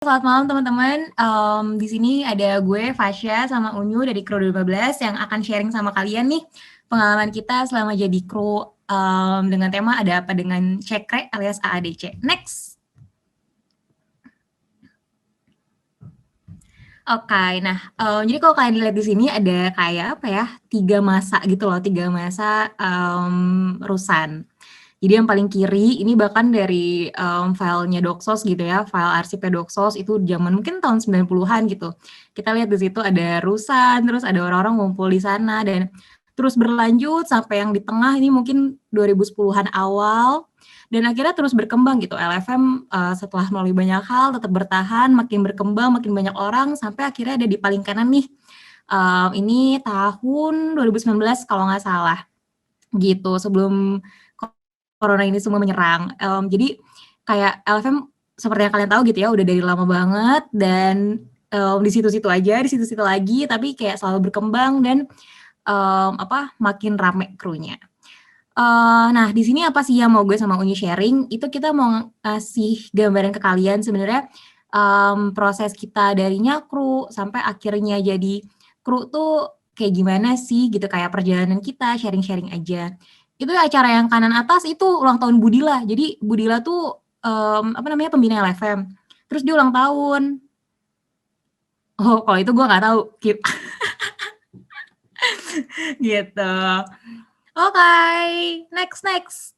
Selamat malam teman-teman. Di sini ada gue Fasya sama Unyu dari Kru 15 yang akan sharing sama kalian nih pengalaman kita selama jadi kru dengan tema ada apa dengan Cekre alias AADC. Next. Oke, nah jadi kalau kalian lihat di sini ada kayak apa ya, 3 masa gitu loh, 3 masa Rusan. Jadi yang paling kiri ini bahkan dari filenya Doxos gitu ya, file arsipnya Doxos itu zaman mungkin tahun 90-an gitu. Kita lihat di situ ada Rusan, terus ada orang-orang ngumpul di sana dan terus berlanjut sampai yang di tengah ini mungkin 2010-an awal dan akhirnya terus berkembang gitu. LFM setelah melalui banyak hal tetap bertahan, makin berkembang, makin banyak orang sampai akhirnya ada di paling kanan nih. Ini tahun 2019 kalau nggak salah gitu sebelum corona ini semua menyerang. Jadi kayak LFM seperti yang kalian tahu gitu ya, udah dari lama banget dan di situ-situ aja, di situ-situ lagi, tapi kayak selalu berkembang dan makin rame krunya. Nah di sini apa sih yang mau gue sama Unyu sharing? Itu kita mau ngasih gambaran ke kalian sebenarnya proses kita dari nyakru sampai akhirnya jadi kru tuh kayak gimana sih gitu, kayak perjalanan kita sharing-sharing aja. Itu acara yang kanan atas itu ulang tahun Budila. Jadi Budila tuh pembina LFM. Terus dia ulang tahun. Oh, kalau itu gue nggak tahu. Gitu. Oke, next.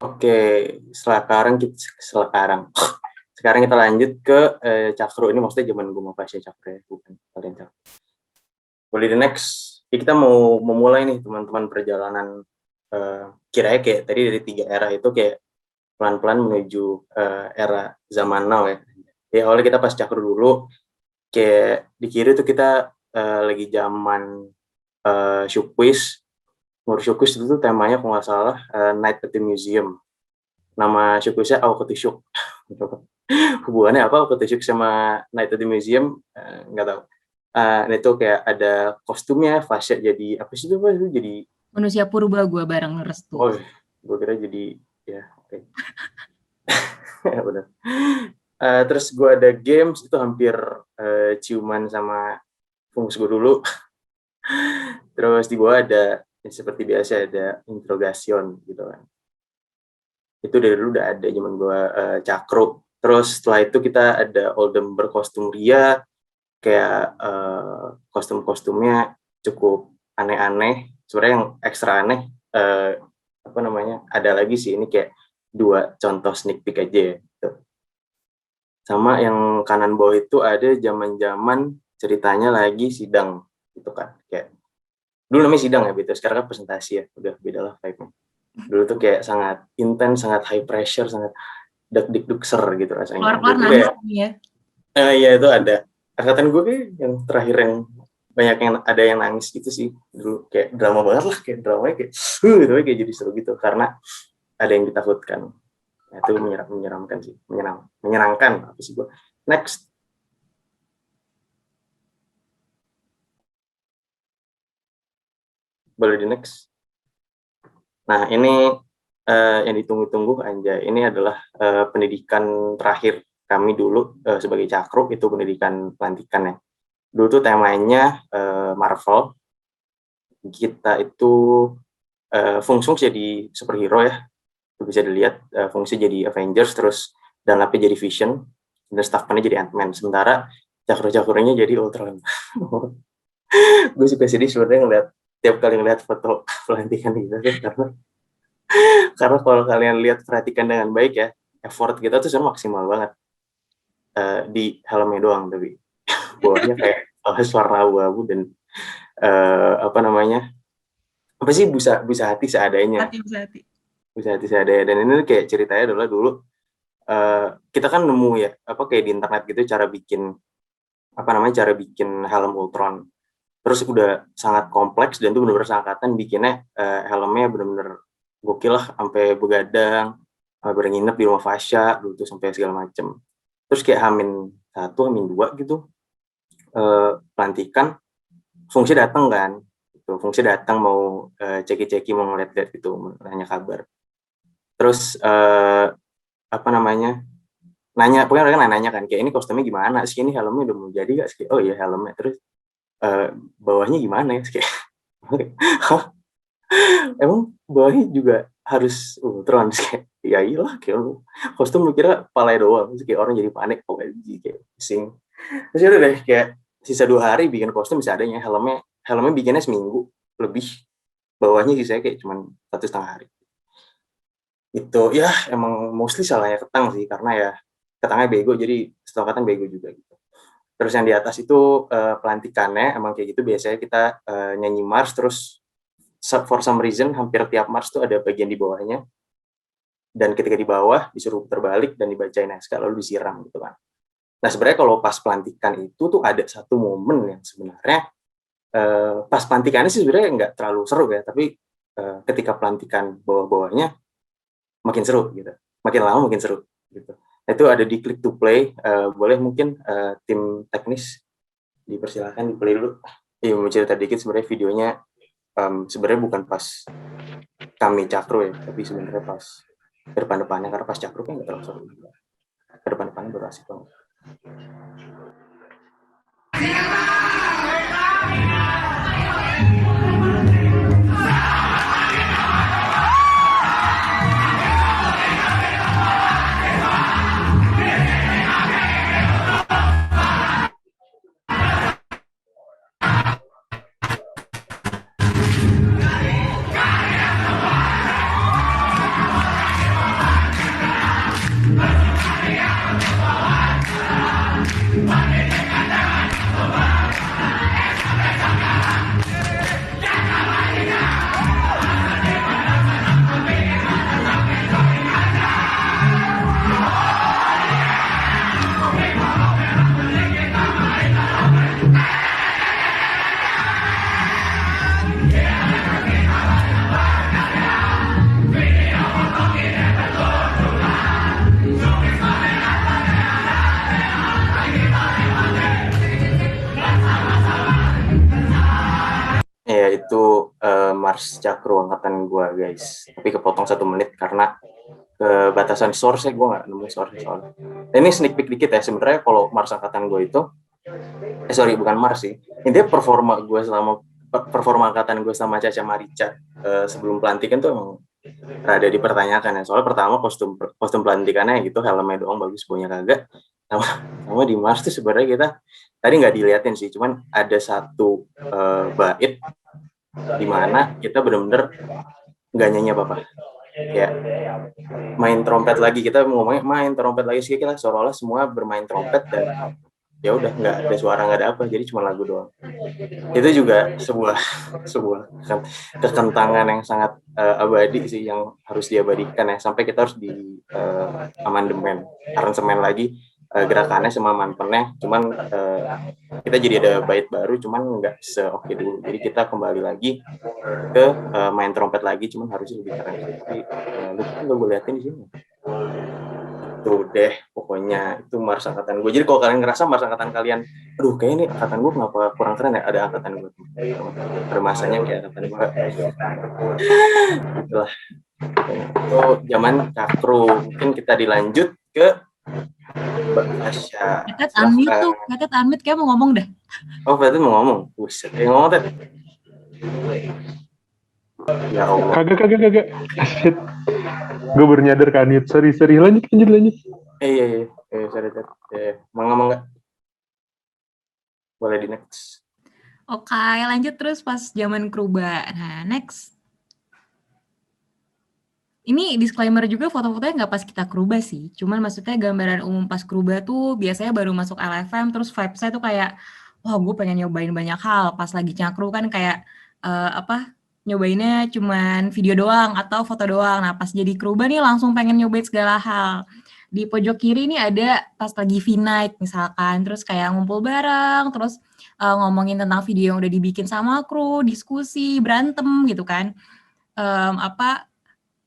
Oke, sekarang kita lanjut ke Cakro. Ini maksudnya zaman gue mau kasih Cakro ya, bukan kalian Cakro. Boleh the next. Kita mau memulai nih teman-teman perjalanan kiranya kayak tadi dari 3 era itu kayak pelan-pelan menuju era zaman now ya. Ya awalnya kita pas Cakro dulu, kayak di kiri tuh kita lagi zaman Showquiz. Showquiz itu tuh temanya kalau nggak salah Night at the Museum. Nama Showquiznya Aukotishuk. Hubungannya apa Aukotishuk sama Night at the Museum? Nggak tahu. Itu kayak ada kostumnya, Fasya jadi apa sih itu? Jadi manusia purba gue bareng Restu. Oh, gue kira jadi ya oke. Benar. Terus gue ada games itu hampir ciuman sama fungus gue dulu. Terus di bawah ada seperti biasa ada interrogation gitu kan. Itu dari dulu udah ada zaman gue Cakro. Terus setelah itu kita ada Oldham berkostum Ria, kayak kostum-kostumnya cukup aneh-aneh. Sebenarnya yang ekstra aneh ada lagi sih, ini kayak 2 contoh sneak peek aja ya gitu. Sama yang kanan bawah itu ada zaman-zaman ceritanya lagi sidang gitu kan, kayak dulu namanya sidang ya, gitu. Sekarang kan presentasi ya, udah beda lah vibe-nya. Dulu tuh kayak sangat intens, sangat high pressure, sangat dak-dik-dukser gitu rasanya. Keluar-keluar nangis ya. Iya itu ada. Angkatan gue kayak yang terakhir yang banyak yang ada yang nangis gitu sih. Dulu kayak drama banget lah, kayak dramanya kayak gitu, kayak jadi seru gitu karena ada yang ditakutkan. Nah, itu menyeramkan sih, menyenangkan apa sih gue. Next. Boleh di next. Nah, ini yang ditunggu-tunggu anjay. Ini adalah pendidikan terakhir kami dulu sebagai Cakro, itu pendidikan pelantikan ya. Dulu tuh temanya Marvel. Kita itu fungsi jadi superhero ya. Bisa dilihat fungsi jadi Avengers, terus dan lapnya jadi Vision, dan staff-nya jadi Ant-Man. Sementara Cakro-Cakronya jadi Ultron. Gue suka sedih sebenarnya tiap kali ngeliat foto pelantikan gitu karena kalau kalian perhatikan dengan baik ya, effort kita tuh sebenarnya maksimal banget di helmnya doang, tapi bawahnya kayak warna abu-abu dan apa sih busa hati seadanya. Busa hati seadanya. Dan ini kayak ceritanya adalah dulu kita kan nemu ya kayak di internet gitu cara bikin helm Ultron. Terus udah sangat kompleks dan itu benar-benar seangkatan bikinnya helmnya benar-benar gokil lah, sampai begadang, nginep di rumah Fasya dulu tuh sampai segala macem. Terus kayak H-1, H-2 gitu pelantikan, fungsi datang kan gitu. Fungsi datang mau ceki-ceki, mau ngeliat-liat gitu, nanya kabar. Terus apa namanya, pokoknya mereka nanya kan, kayak ini kostumnya gimana sih, ini helmnya udah mau jadi gak sih? Oh iya helmnya, terus bawahnya gimana ya? Kayak emang bawahnya juga harus Ultron? Kayak ya iyalah, kayak lu kostum lu kira palanya doang, terus kayak orang jadi panik, kayak pusing. Terus udah deh, kayak sisa 2 hari bikin kostum bisa adanya, helmnya bikinnya seminggu lebih, bawahnya sih saya kayak cuman 1,5 hari. Itu ya emang mostly salahnya Ketang sih, karena ya Ketangnya bego, jadi setelah Ketang bego juga gitu. Terus yang di atas itu pelantikannya emang kayak gitu, biasanya kita nyanyi Mars, terus for some reason hampir tiap Mars tuh ada bagian di bawahnya, dan ketika di bawah disuruh terbalik dan dibacain naskah lalu disiram gitu kan. Nah sebenarnya kalau pas pelantikan itu tuh ada satu momen yang sebenarnya pas pelantikannya sih sebenarnya nggak terlalu seru ya, tapi ketika pelantikan bawah-bawahnya makin seru gitu, makin lama makin seru gitu. Itu ada di Click to Play, boleh mungkin tim teknis dipersilakan di play dulu. Iya, mau cerita dikit, sebenarnya videonya sebenarnya bukan pas kami Cakro ya, tapi sebenarnya pas ke depan-depannya, karena pas Cakro kan nggak terlalu seru, ke depan-depannya baru asik banget. Ya itu Mars Cakro angkatan gue guys, tapi kepotong 1 menit karena kebatasan source-nya, gue nggak nemu source soalnya. Ini sneak peek dikit ya, sebenarnya kalau Mars angkatan gue itu, bukan Mars sih, intinya performa angkatan gue sama Caca Marica sebelum pelantikan tuh emang rada dipertanyakan ya. Soalnya pertama kostum pelantikannya gitu, helmnya doang bagus, baunya kagak. Sama di Mars tuh sebenarnya kita tadi nggak diliatin sih, cuman ada satu bait di mana kita bener-bener nggak nyanyi apa-apa, kayak main trompet lagi, kita ngomongnya main trompet lagi sih, kita seolah-olah semua bermain trompet dan ya udah nggak ada suara, nggak ada apa, jadi cuma lagu doang. Itu juga sebuah kekentangan yang sangat abadi sih, yang harus diabadikan ya, sampai kita harus di amandemen, aransemen lagi gerakannya sama mantennya, cuman kita jadi ada bait baru, cuman nggak se-oke dulu, jadi kita kembali lagi ke main trompet lagi, cuman harusnya lebih keren. Tapi lupa nggak gue liatin di sini. Tuh deh, pokoknya itu Mars angkatan gue. Jadi kalau kalian ngerasa Mars angkatan kalian, aduh kayak ini angkatan gue kenapa kurang keren ya, ada angkatan gue, ada masanya kayak angkatan gue. Itulah, itu zaman Cakro. Mungkin kita dilanjut ke Asya. Tetet unmute tuh, Tetet unmute kayak mau ngomong dah. Oh, Tetet mau ngomong. Buset, ngomong Tetet. Ya Allah. Kagak. Shit. Gue baru nyadar kan, sorry, lanjut. Iya, sorry Tetet. Mangga. Boleh di next. Oke, lanjut terus pas zaman Kruba. Nah, next. Ini disclaimer juga, foto-fotonya nggak pas kita Kruba sih. Cuman maksudnya gambaran umum pas Kruba tuh biasanya baru masuk LFM, terus vibes-nya tuh kayak, wah gue pengen nyobain banyak hal. Pas lagi Cakru kan kayak, nyobainnya cuman video doang atau foto doang. Nah pas jadi Kruba nih langsung pengen nyobain segala hal. Di pojok kiri ini ada pas lagi V-Night misalkan, terus kayak ngumpul bareng, terus ngomongin tentang video yang udah dibikin sama kru, diskusi, berantem gitu kan.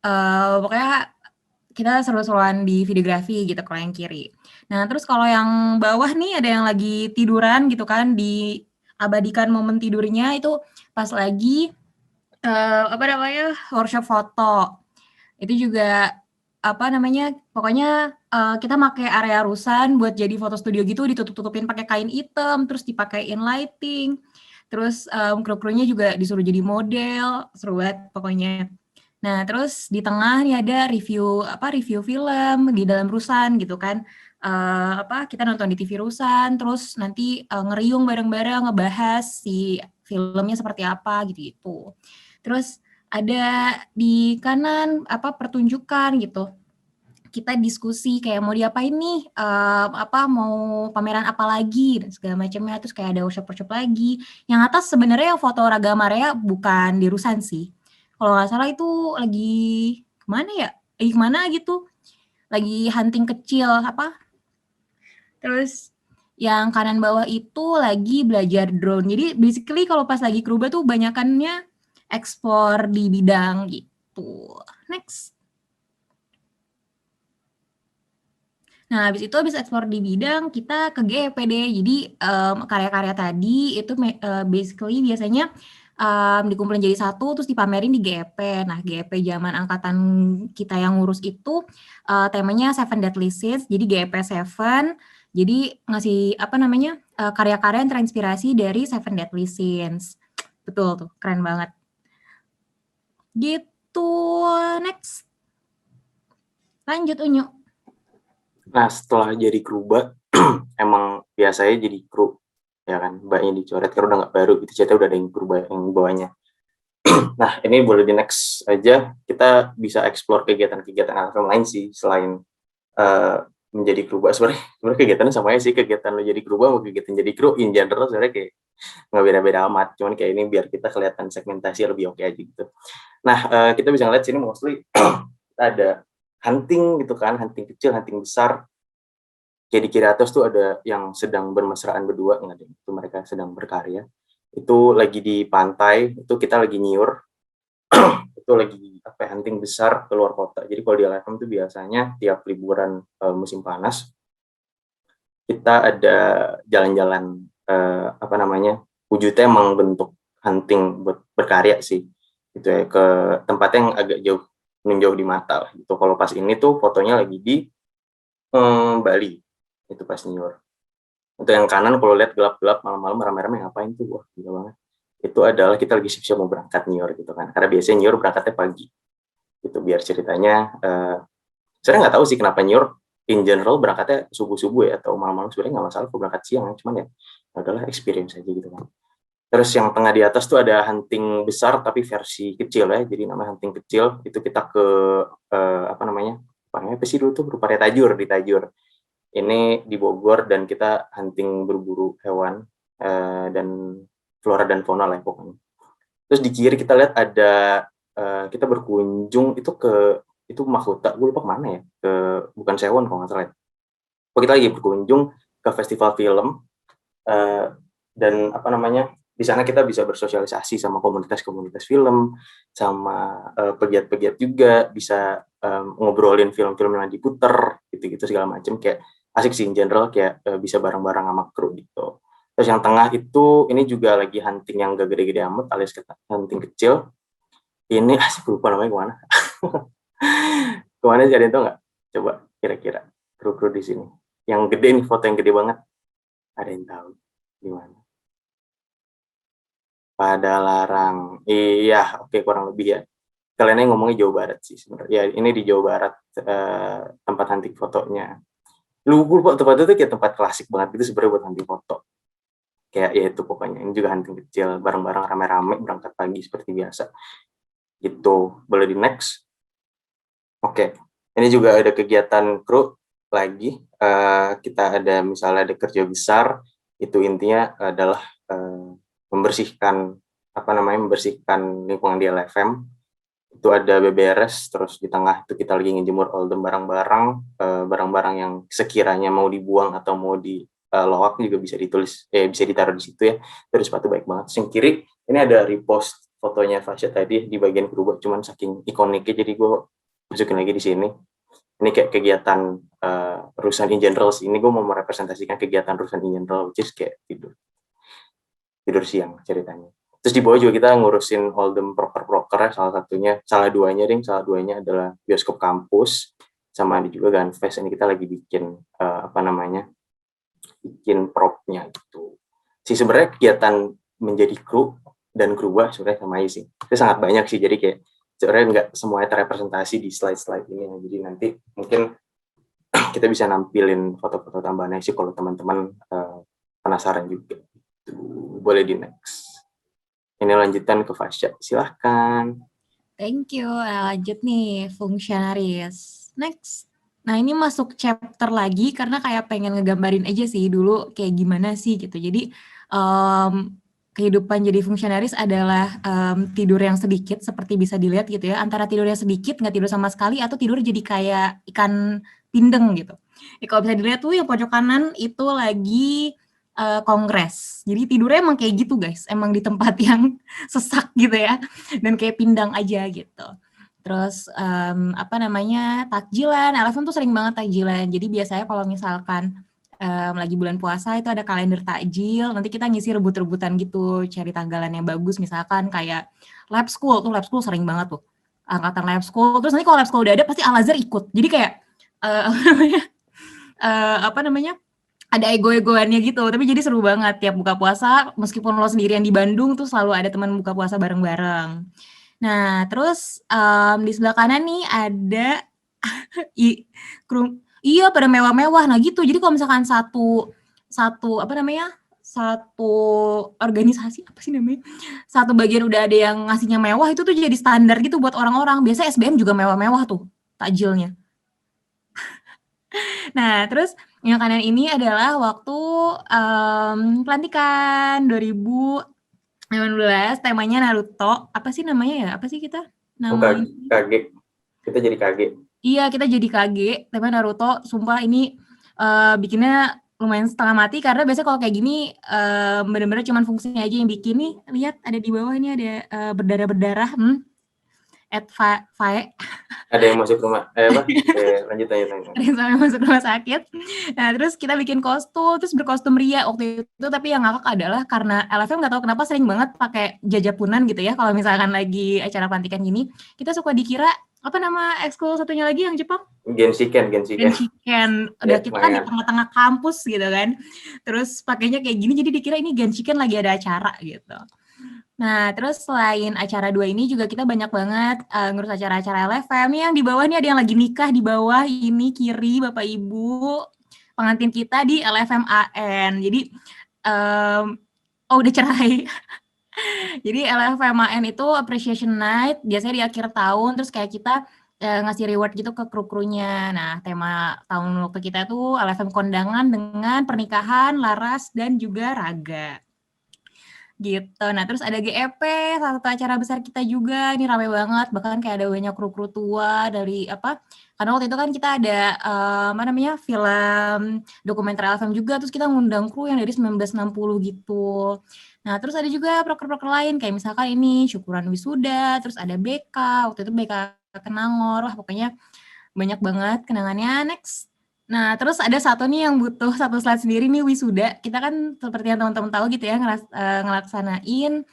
Pokoknya kita seru-seruan di videografi gitu kalau yang kiri. Nah terus kalau yang bawah nih ada yang lagi tiduran gitu kan, diabadikan momen tidurnya itu pas lagi workshop foto. Itu juga pokoknya kita pakai area Rusan buat jadi foto studio gitu, ditutup-tutupin pakai kain hitam, terus dipakein lighting, terus kru-krunya juga disuruh jadi model, seru banget pokoknya. Nah, terus di tengah nih ada review film di dalam Rusan gitu kan. Kita nonton di TV Rusan, terus nanti ngeriung bareng-bareng ngebahas si filmnya seperti apa gitu-gitu. Terus ada di kanan pertunjukan gitu. Kita diskusi kayak mau diapain nih, mau pameran apa lagi dan segala macamnya. Terus kayak ada workshop lagi. Yang atas sebenarnya yang foto Raga Maria bukan di Rusan sih. Kalau nggak salah itu lagi kemana ya? Lagi kemana gitu? Lagi hunting kecil Terus yang kanan bawah itu lagi belajar drone. Jadi basically kalau pas lagi Kruba tuh banyakannya ekspor di bidang gitu. Next. Nah, habis ekspor di bidang, kita ke GEP deh. Jadi, karya-karya tadi itu basically biasanya dikumpulin jadi satu, terus dipamerin di GEP. Nah, GEP zaman angkatan kita yang ngurus itu temanya Seven Deadly Sins, jadi GEP 7. Jadi ngasih karya-karya yang terinspirasi dari Seven Deadly Sins. Betul tuh, keren banget. Gitu, next. Lanjut, Unyu. Nah, setelah jadi kruba, emang biasanya jadi kru, ya kan, mbaknya dicoret, karena udah nggak baru, gitu, ceritanya udah ada yang kruba yang bawahnya. Nah, ini boleh di next aja, kita bisa explore kegiatan-kegiatan LFM lain sih, selain menjadi kruba. Sebenarnya kegiatannya sama aja sih, kegiatan lo jadi kruba mau kegiatan jadi kru, in general sebenarnya kayak nggak beda-beda amat, cuman kayak ini biar kita kelihatan segmentasi lebih oke aja gitu. Nah, kita bisa ngeliat sini mostly ada hunting gitu kan, hunting kecil, hunting besar. Kayak di kiri atas tuh ada yang sedang bermesraan berdua, itu mereka sedang berkarya. Itu lagi di pantai, itu kita lagi nyiur, itu lagi hunting besar ke luar kota. Jadi kalau di LFM itu biasanya tiap liburan musim panas, kita ada jalan-jalan wujudnya emang bentuk hunting buat berkarya sih, gitu ya, ke tempat yang agak jauh, menjauh di mata lah gitu. Kalau pas ini tuh fotonya lagi di Bali, itu pas New York. Untuk yang kanan kalau lihat gelap-gelap malam-malam rame-rame ngapain tuh, wah gila banget. Itu adalah kita lagi siap-siap mau berangkat New York gitu kan, karena biasanya New York berangkatnya pagi gitu, biar ceritanya saya nggak tahu sih kenapa New York in general berangkatnya subuh-subuh ya, atau malam-malam. Sebenarnya nggak masalah kalau berangkat siang ya, cuman ya adalah experience aja gitu kan. Terus yang tengah di atas tuh ada hunting besar tapi versi kecil ya, jadi namanya hunting kecil. Itu kita ke apa sih dulu tuh, rupanya Tajur, di Tajur ini di Bogor, dan kita hunting berburu hewan dan flora dan fauna lah pokoknya. Terus di kiri kita lihat ada kita berkunjung itu Mahkota, gue lupa kemana ya, bukan Sewon kalau nggak salah ya. Kita lagi berkunjung ke festival film, dan di sana kita bisa bersosialisasi sama komunitas-komunitas film, sama pegiat-pegiat juga, bisa ngobrolin film-film yang diputer, gitu-gitu segala macam, kayak asik sih in general, kayak bisa bareng-bareng sama kru gitu. Terus yang tengah itu, ini juga lagi hunting yang gak gede-gede amat, alias hunting kecil. Ini asik, lupa namanya kemana. Kemana sih, ada yang tau nggak? Coba kira-kira kru-kru di sini. Yang gede nih, foto yang gede banget. Ada yang tahu di mana? Padalarang. Iya, oke, kurang lebih ya. Kalian ngomongnya Jawa Barat sih sebenarnya. Ya, ini di Jawa Barat tempat hunting fotonya. Lupa tempat itu kayak tempat klasik banget itu sebenarnya buat hunting foto. Kayak ya itu pokoknya. Ini juga hunting kecil, bareng-bareng rame-rame berangkat pagi seperti biasa. Gitu. Boleh di next. Oke, ini juga ada kegiatan kru lagi. Kita ada misalnya ada kerja besar, itu intinya adalah membersihkan lingkungan di LFM. Itu ada BBRS, terus di tengah itu kita lagi ngejemur oldem barang-barang yang sekiranya mau dibuang atau mau di loak juga bisa ditulis, bisa ditaruh di situ ya. Terus sepatu baik banget. Yang kiri ini ada repost fotonya Fasya tadi di bagian berubah, cuman saking ikoniknya jadi gue masukin lagi di sini. Ini kayak kegiatan Rusan in general sih. Ini gue mau merepresentasikan kegiatan Rusan in general, which is kayak tidur siang ceritanya. Terus di bawah juga kita ngurusin Oldem proker-proker ya, salah duanya adalah bioskop kampus. sama ada juga Gunfest. Ini kita lagi bikin bikin prop-nya gitu. Sebenarnya kegiatan menjadi kru dan kruwah sebenarnya sama aja sih. Itu sangat banyak sih, jadi kayak sebenarnya nggak semuanya terrepresentasi di slide-slide ini. Jadi nanti mungkin kita bisa nampilin foto-foto tambahan sih kalau teman-teman penasaran juga. Boleh di next. Ini lanjutan ke Fasya, silahkan. Thank you. Lanjut nih, fungsionaris. Next. Nah, ini masuk chapter lagi karena kayak pengen ngegambarin aja sih dulu kayak gimana sih gitu. Jadi kehidupan jadi fungsionaris adalah tidur yang sedikit seperti bisa dilihat gitu ya. Antara tidur yang sedikit, nggak tidur sama sekali, atau tidur jadi kayak ikan pindeng gitu. Kalau bisa dilihat tuh yang pojok kanan itu lagi kongres. Jadi tidurnya emang kayak gitu guys. Emang di tempat yang sesak gitu ya. Dan kayak pindang aja gitu. Terus takjilan, LFM tuh sering banget takjilan. Jadi biasanya kalau misalkan lagi bulan puasa itu ada kalender takjil, nanti kita ngisi rebut-rebutan gitu, cari tanggalan yang bagus, misalkan kayak lab school sering banget tuh, angkatan lab school. Terus nanti kalau lab school udah ada pasti Al-Azhar ikut. Jadi kayak ada ego-egoannya gitu, tapi jadi seru banget tiap buka puasa, meskipun lo sendirian di Bandung tuh selalu ada teman buka puasa bareng-bareng. Nah, terus di sebelah kanan nih ada pada mewah-mewah. Nah gitu. Jadi kalau misalkan satu organisasi satu bagian udah ada yang ngasihnya mewah, itu tuh jadi standar gitu buat orang-orang. Biasa SBM juga mewah-mewah tuh takjilnya. Nah, terus yang kanan ini adalah waktu pelantikan 2019, temanya Naruto. Apa sih namanya ya? Apa sih kita? Namanya KG. Kita jadi KG. Iya, kita jadi KG, tema Naruto. Sumpah ini bikinnya lumayan setengah mati karena biasanya kalau kayak gini bener-bener cuman fungsinya aja yang bikin nih. Lihat ada di bawah ini ada berdarah-berdarah. Fae. Ada yang masuk rumah, lanjut. Ada yang sampai masuk rumah sakit. Nah, terus kita bikin kostum, terus berkostum Ria waktu itu. Tapi yang ngakak adalah karena LFM nggak tahu kenapa sering banget pakai jajapunan gitu ya. Kalau misalkan lagi acara pelantikan gini, kita suka dikira apa nama ekskul satunya lagi yang Jepang? Genshiken. Udah kita kan di tengah-tengah kampus gitu kan. Terus pakainya kayak gini, jadi dikira ini Genshiken lagi ada acara gitu. Nah, terus selain acara 2 ini juga kita banyak banget ngurus acara-acara LFM. Yang di bawah nih ada yang lagi nikah di bawah ini kiri Bapak Ibu pengantin kita di LFM AN. Jadi udah cerai. Jadi LFM AN itu appreciation night biasanya di akhir tahun, terus kayak kita ngasih reward gitu ke kru-krunya. Nah, tema tahun waktu kita tuh LFM kondangan dengan pernikahan, laras, dan juga raga. Gitu. Nah, terus ada GEP, salah satu acara besar kita juga, ini ramai banget, bahkan kayak ada banyak kru-kru tua dari karena waktu itu kan kita ada film dokumenter LFM juga, terus kita ngundang kru yang dari 1960 gitu. Nah, terus ada juga proker-proker lain, kayak misalkan ini syukuran wisuda, terus ada BK, waktu itu BK Kenangor, lah pokoknya banyak banget kenangannya. Next. Nah, terus ada satu nih yang butuh satu slide sendiri nih, wisuda. Kita kan seperti yang teman-teman tahu gitu ya, ngelaksanain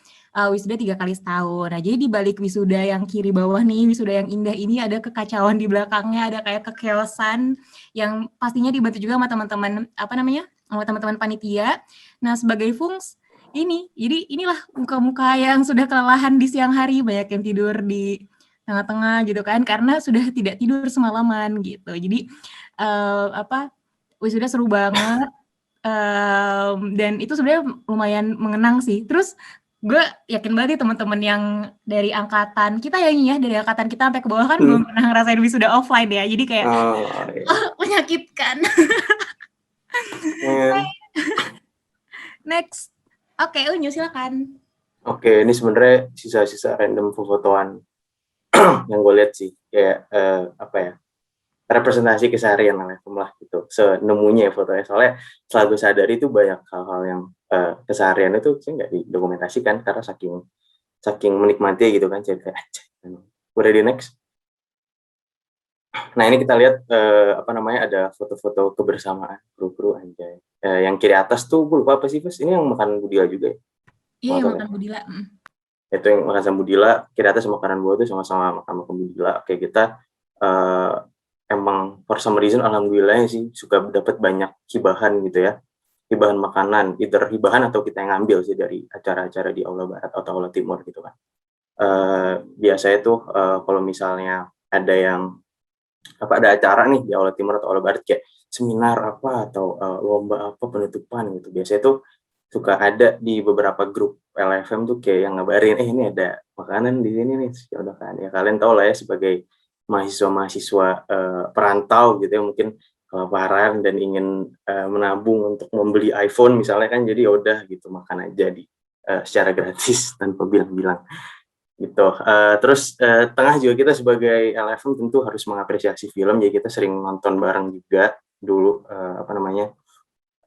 wisuda 3 kali setahun. Nah, jadi di balik wisuda yang kiri bawah nih, wisuda yang indah ini ada kekacauan di belakangnya, ada kayak kekeosan yang pastinya dibantu juga sama teman-teman, sama teman-teman panitia. Nah, sebagai jadi inilah muka-muka yang sudah kelelahan di siang hari, banyak yang tidur di tengah-tengah gitu kan, karena sudah tidak tidur semalaman gitu. Jadi wisuda seru banget, dan itu sebenarnya lumayan mengenang sih. Terus gue yakin banget nih teman-teman yang dari angkatan kita dari angkatan kita sampai ke bawah kan belum pernah ngerasain wisuda offline ya, jadi kayak menyakitkan. Next. Oke, Unyu silakan. Oke, ini sebenarnya sisa-sisa random fotoan yang gue lihat sih, kayak representasi keseharian LFM lah gitu, senemunya fotonya. Soalnya setelah gue sadari itu banyak hal-hal yang keseharian itu sih nggak didokumentasikan karena saking menikmati gitu kan, jadi kayak udah di next. Nah, ini kita lihat ada foto-foto kebersamaan kru-kru anjay. Yang kiri atas tuh gue lupa apa sih, Mas? Ini yang makan Budila juga ya? Iya, yang makan Budila. Itu yang makan sama Budila, kiri atas sama kanan bawah tuh sama-sama makan Budila. Kayak kita emang for some reason alhamdulillah sih suka dapat banyak hibahan gitu ya, hibahan makanan, either hibahan atau kita yang ngambil sih dari acara-acara di Aula Barat atau Aula Timur gitu kan. Biasanya tuh kalau misalnya ada yang ada acara nih di Aula Timur atau Aula Barat kayak seminar apa atau lomba apa penutupan gitu, biasanya tuh suka ada di beberapa grup LFM tuh kayak yang ngabarin, ini ada makanan di sini nih, ya udah kan, ya kalian tahu lah ya sebagai mahasiswa perantau gitu ya, mungkin kelaparan dan ingin menabung untuk membeli iPhone misalnya kan, jadi udah gitu makan aja di secara gratis tanpa bilang-bilang gitu. Terus tengah juga kita sebagai LFM tentu harus mengapresiasi film, jadi kita sering nonton bareng juga dulu,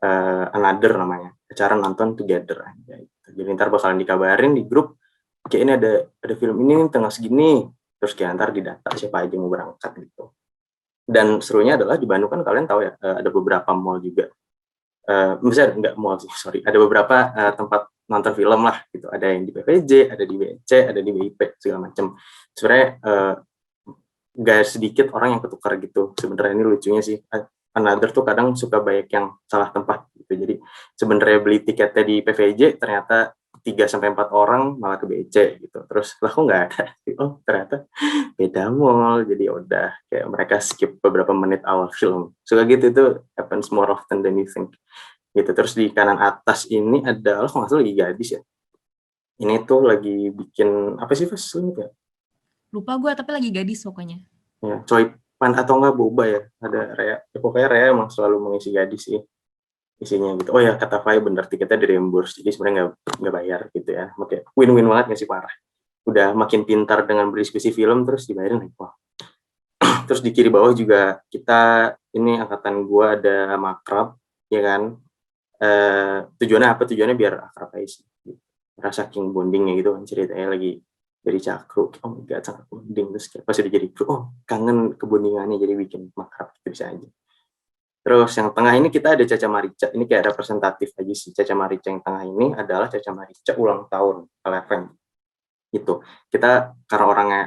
Another namanya, acara nonton together aja gitu. Jadi ntar bakalan dikabarin di grup kayak ini ada film ini nih tengah segini, terus kayak ntar didata siapa aja mau berangkat gitu. Dan serunya adalah di Bandung kan kalian tahu ya, ada beberapa mall juga, misalnya nggak mall sih, sorry, ada beberapa tempat nonton film lah gitu, ada yang di PVJ, ada di BC, ada di BIP segala macam. Sebenarnya nggak sedikit orang yang ketukar gitu. Sebenarnya ini lucunya sih, Another tuh kadang suka banyak yang salah tempat gitu. Jadi sebenarnya beli tiketnya di PVJ ternyata 3-4 orang malah ke BC gitu. Terus lah kok nggak ada? Oh ternyata beda mall. Jadi udah kayak mereka skip beberapa menit awal film. Suka gitu, itu happens more often than you think. Gitu. Terus di kanan atas ini ada, kalau nggak salah lagi Gadis ya. Ini tuh lagi bikin apa sih Fas? Ya? Lupa gue, tapi lagi Gadis pokoknya. Ya, Coy Pan atau enggak Boba ya, ada Rea. Ya, pokoknya Rea emang selalu mengisi Gadis sih isinya gitu. Oh ya kata Fai bener, tiketnya di reimburse, jadi sebenarnya nggak bayar gitu ya. Makanya win-win banget nggak sih, parah. Udah makin pintar dengan berdiskusi film terus dibayarin lagi. Wah. Terus di kiri bawah juga kita ini angkatan gua ada Makrab ya kan. Tujuannya apa? Tujuannya biar akrab aja sih. Rasa king bondingnya gitu kan, ceritanya lagi dari cakruk, oh my god sangat bonding, terus kayak pas udah jadi kru, oh kangen kebondingannya, jadi bikin makrab gitu bisa aja. Terus yang tengah ini kita ada Caca Marica, ini kayak representatif aja sih. Caca Marica yang tengah ini adalah Caca Marica ulang tahun LFM gitu. Kita karena orangnya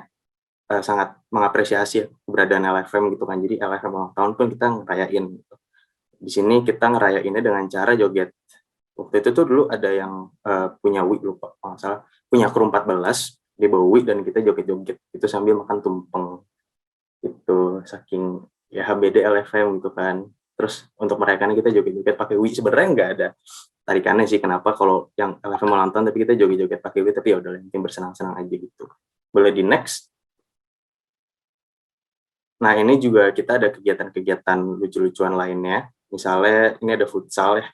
sangat mengapresiasi keberadaan LFM gitu kan, jadi LFM ulang tahun pun kita ngerayain gitu. Di sini kita ngerayainnya dengan cara joget. Waktu itu tuh dulu ada yang punya wig, lupa kalau nggak salah, punya kru 14, dia bawa wig dan kita joget-joget itu sambil makan tumpeng itu, saking ya HBD LFM gitu kan. Terus untuk merayakannya kita joget-joget pakai wig, sebenarnya nggak ada tarikannya sih, kenapa kalau yang LFM mau nonton tapi kita joget-joget pakai wig, tapi ya udah yang bersenang-senang aja gitu. Boleh di next. Nah ini juga kita ada kegiatan-kegiatan lucu-lucuan lainnya, misalnya ini ada futsal ya,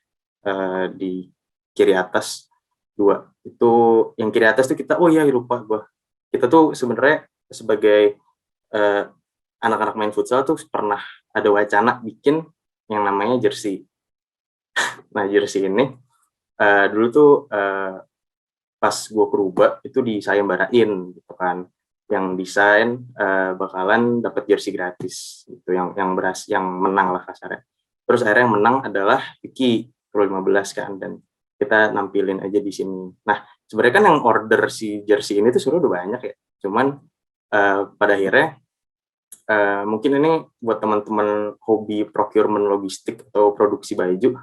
di kiri atas 2 itu, yang kiri atas tuh kita, oh iya lupa gue, kita tuh sebenarnya sebagai anak-anak main futsal tuh pernah ada wacana bikin yang namanya jersey. Nah jersey ini dulu tuh pas gue kerubah itu disayembarain gitu kan, yang desain bakalan dapat jersey gratis gitu, yang menang lah kasarnya. Terus akhirnya yang menang adalah Vicky Pro 15 kan, dan kita nampilin aja di sini. Nah sebenarnya kan yang order si jersey ini tuh sebenarnya udah banyak ya, cuman pada akhirnya mungkin ini buat teman-teman hobi procurement logistik atau produksi baju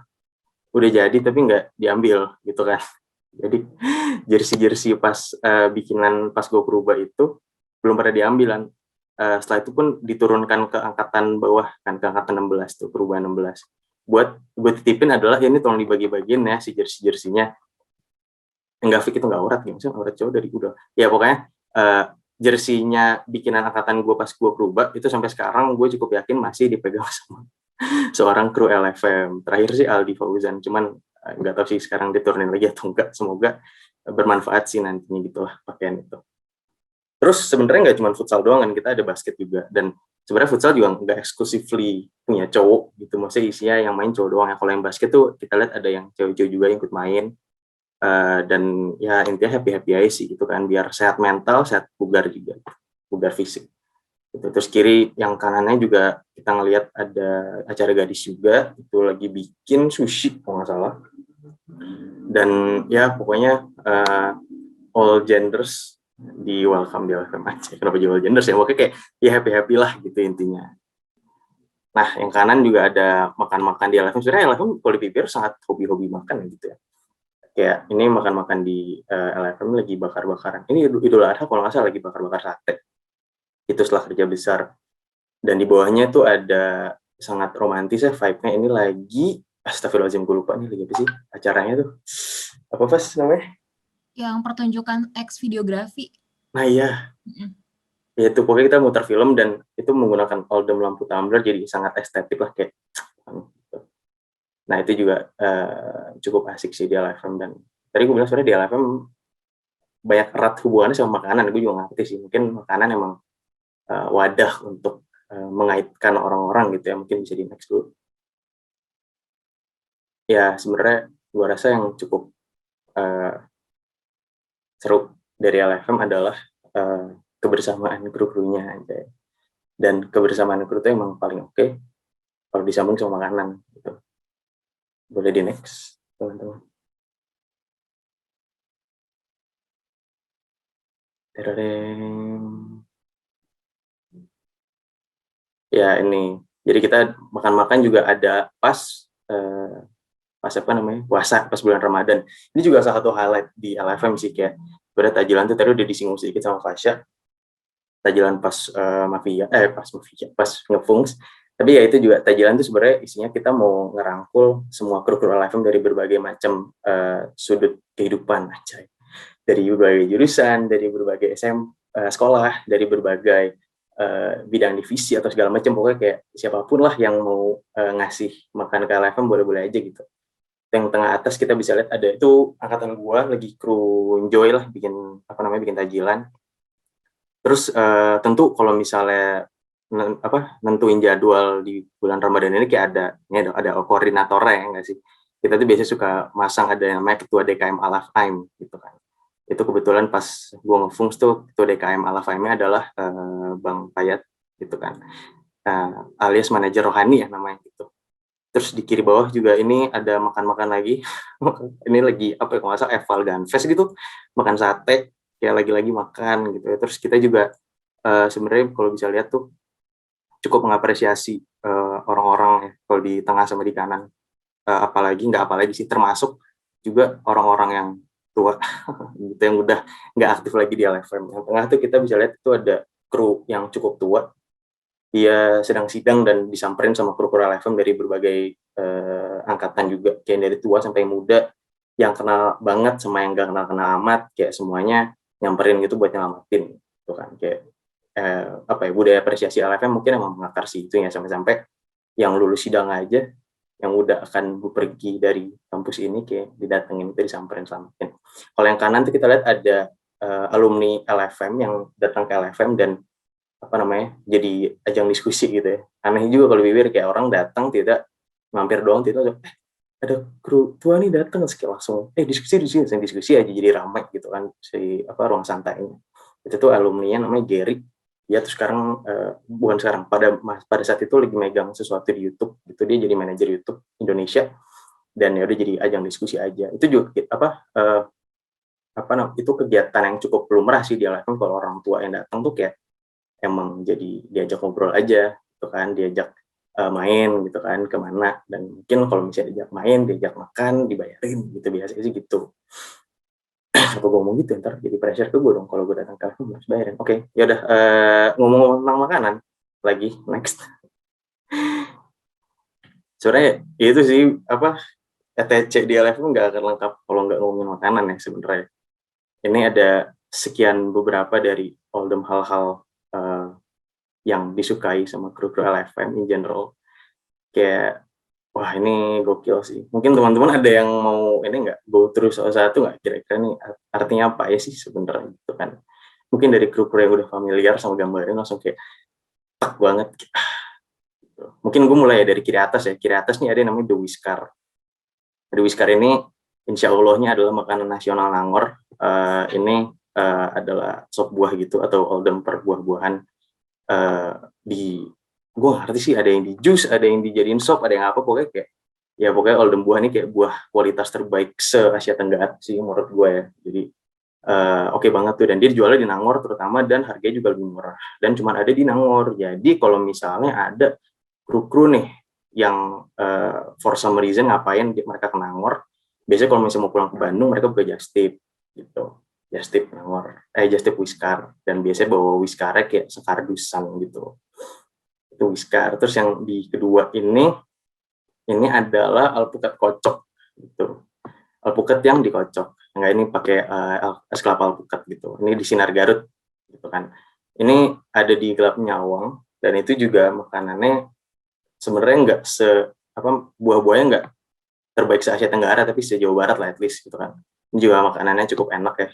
udah jadi tapi nggak diambil gitu kan. Jadi jersey pas bikinan pas gue berubah itu belum pada diambilan. Setelah itu pun diturunkan ke angkatan bawah kan, ke angkatan 16 tuh, perubahan 16. Buat gue titipin adalah ya ini tolong dibagi-bagiin ya si jersey-jerseynya. Enggak Fik, itu enggak aurat, gimana sih aurat cowok dari udah. Ya pokoknya jersey-nya bikinan angkatan gue pas gue berubah itu sampai sekarang gue cukup yakin masih dipegang sama seorang kru LFM. Terakhir sih Aldi Fauzan, cuman nggak tahu sih sekarang diturunin lagi atau enggak. Semoga bermanfaat sih nantinya gitulah pakaian itu. Terus sebenarnya nggak cuma futsal doang kan, kita ada basket juga, dan sebenarnya futsal juga nggak exclusively punya cowok gitu, maksudnya isinya yang main cowok doang ya. Kalau yang basket tuh kita lihat ada yang cewek-cewek juga yang ikut main, dan ya intinya happy aja sih gitu kan, biar sehat mental, sehat bugar juga, bugar fisik gitu. Terus kiri yang kanannya juga kita ngelihat ada acara gadis juga, itu lagi bikin sushi kalau nggak salah, dan ya pokoknya all genders di welcome di LFM aja. Kenapa jual genders ya? Pokoknya kayak ya happy lah gitu intinya. Nah, yang kanan juga ada makan-makan di LFM. Sebenarnya LFM kalau dipikir sangat hobi-hobi makan gitu ya. Kayak ini makan-makan di LFM lagi bakar-bakaran. Ini Idul Adha kalau nggak salah lagi bakar-bakar sate. Itu setelah kerja besar. Dan di bawahnya tuh ada sangat romantis ya vibe-nya. Ini lagi, astagfirullahaladzim, gue lupa nih lagi apa sih acaranya tuh. Apa pas namanya? Yang pertunjukan X videografi. Nah iya. Ya itu pokoknya kita muter film dan itu menggunakan Oldham lampu tumbler jadi sangat estetik lah kayak. Nah itu juga cukup asik sih di LFM. Dan tadi gue bilang sebenarnya di LFM banyak erat hubungannya sama makanan. Gue juga ngerti sih, mungkin makanan emang wadah untuk mengaitkan orang-orang gitu ya. Mungkin bisa di next dulu. Ya sebenarnya gue rasa yang cukup seru dari LFM adalah kebersamaan kru-krunya aja. Dan kebersamaan kru itu emang paling oke kalau disambung sama makanan gitu. Boleh di next, teman-teman. Ya ini, jadi kita makan-makan juga ada pas apa namanya puasa, pas bulan Ramadan. Ini juga salah satu highlight di LFM sih, kayak tajilan tuh tadi udah disinggung sedikit sama Fasya. Tajilan pas pas ngefungs. Tapi ya itu juga tajilan tuh sebenarnya isinya kita mau ngerangkul semua kru-kru LFM dari berbagai macam sudut kehidupan aja. Dari berbagai jurusan, dari berbagai sekolah, dari berbagai bidang divisi atau segala macam, pokoknya kayak siapapun lah yang mau ngasih makan ke LFM boleh-boleh aja gitu. Yang tengah atas kita bisa lihat ada itu angkatan gua lagi kru enjoy lah bikin bikin tajilan. Terus tentu kalau misalnya nentuin jadwal di bulan Ramadan ini kayak ada koordinatornya ya nggak sih? Kita tuh biasanya suka masang ada yang namanya ketua DKM Al-Af'aim gitu kan. Itu kebetulan pas gue ngefungs tuh ketua DKM Al-Af'aimnya adalah Bang Payat gitu kan. Alias manajer rohani ya namanya gitu. Terus di kiri bawah juga ini ada makan-makan lagi. Ini lagi kalau nggak salah Eval Gunfest gitu, makan sate kayak lagi-lagi makan gitu. Terus kita juga sebenarnya kalau bisa lihat tuh cukup mengapresiasi orang-orang ya kalau di tengah sama di kanan. Apalagi sih, termasuk juga orang-orang yang tua gitu yang udah nggak aktif lagi di LFM. Yang tengah tuh kita bisa lihat itu ada kru yang cukup tua. Dia sedang sidang dan disamperin sama kru-kru LFM dari berbagai angkatan juga, kayak dari tua sampai muda, yang kenal banget sama yang gak kenal amat, kayak semuanya nyamperin gitu buat nyelamatin gitu kan. Kayak budaya apresiasi LFM mungkin emang mengakar sih itu ya, sampai-sampai yang lulus sidang aja yang udah akan pergi dari kampus ini kayak didatengin itu disamperin selamatin. Kalau yang kanan tuh kita lihat ada alumni LFM yang datang ke LFM dan jadi ajang diskusi gitu ya. Aneh juga kalau bibir kayak orang datang tidak mampir doang, tidak ada kru tua nih datang langsung diskusi aja, jadi ramai gitu kan ruang santainya. Itu tuh alumni-nya namanya Gary. Dia tuh sekarang bukan sekarang, pada saat itu lagi megang sesuatu di YouTube gitu, dia jadi manajer YouTube Indonesia dan ya udah jadi ajang diskusi aja. Itu juga itu kegiatan yang cukup lumrah sih di LFM. Kalau orang tua yang datang tuh kayak emang jadi diajak ngobrol aja gitu kan, diajak main gitu kan kemana, dan mungkin kalau misalnya diajak main, diajak makan, dibayarin gitu, biasanya sih gitu. Apa gue ngomong gitu ntar jadi pressure ke gue dong kalau gue datang ke LFM harus bayarin. Oke, ya udah ngomong tentang makanan lagi, next. Sebenarnya itu sih ETC di LFM nggak akan lengkap kalau nggak ngomongin makanan ya sebenarnya. Ini ada sekian beberapa dari Oldham hal-hal yang disukai sama kru-kru LFM in general. Kayak, wah ini gokil sih. Mungkin teman-teman ada yang mau ini nggak, go through satu nggak, kira-kira nih artinya apa ya sih sebenarnya gitu kan. Mungkin dari kru-kru yang udah familiar sama gambarnya langsung kayak tak banget. Gitu. Mungkin gue mulai dari kiri atas ya. Kiri atas nih ada yang namanya The Whiskar. The Whiskar ini insya Allahnya adalah makanan nasional Nangor. Ini adalah sop buah gitu, atau Oldham per buah-buahan. Gue ngerti sih, ada yang di jus, ada yang dijadiin sop, ada yang apa, pokoknya Oldham buah ini kayak buah kualitas terbaik se-Asia Tenggara sih menurut gue ya. Jadi oke banget tuh, dan dia dijualnya di Nangor terutama, dan harganya juga lebih murah dan cuma ada di Nangor. Jadi kalau misalnya ada kru nih yang for some reason ngapain mereka ke Nangor. Biasanya kalau misalnya mau pulang ke Bandung mereka buka just tip gitu, just tip Nangor, just tip Wiskar, dan biasanya bawa Wiskarnya kayak sekardusan gitu, itu Wiskar. Terus yang di kedua ini adalah alpukat kocok gitu, alpukat yang dikocok. Enggak, ini pakai es kelapa alpukat gitu. Ini di Sinar Garut gitu kan. Ini ada di Gelap Nyawang, dan itu juga makanannya sebenarnya nggak buah-buahnya nggak terbaik se Asia Tenggara, tapi se Jawa Barat lah at least gitu kan. Ini juga makanannya cukup enak ya,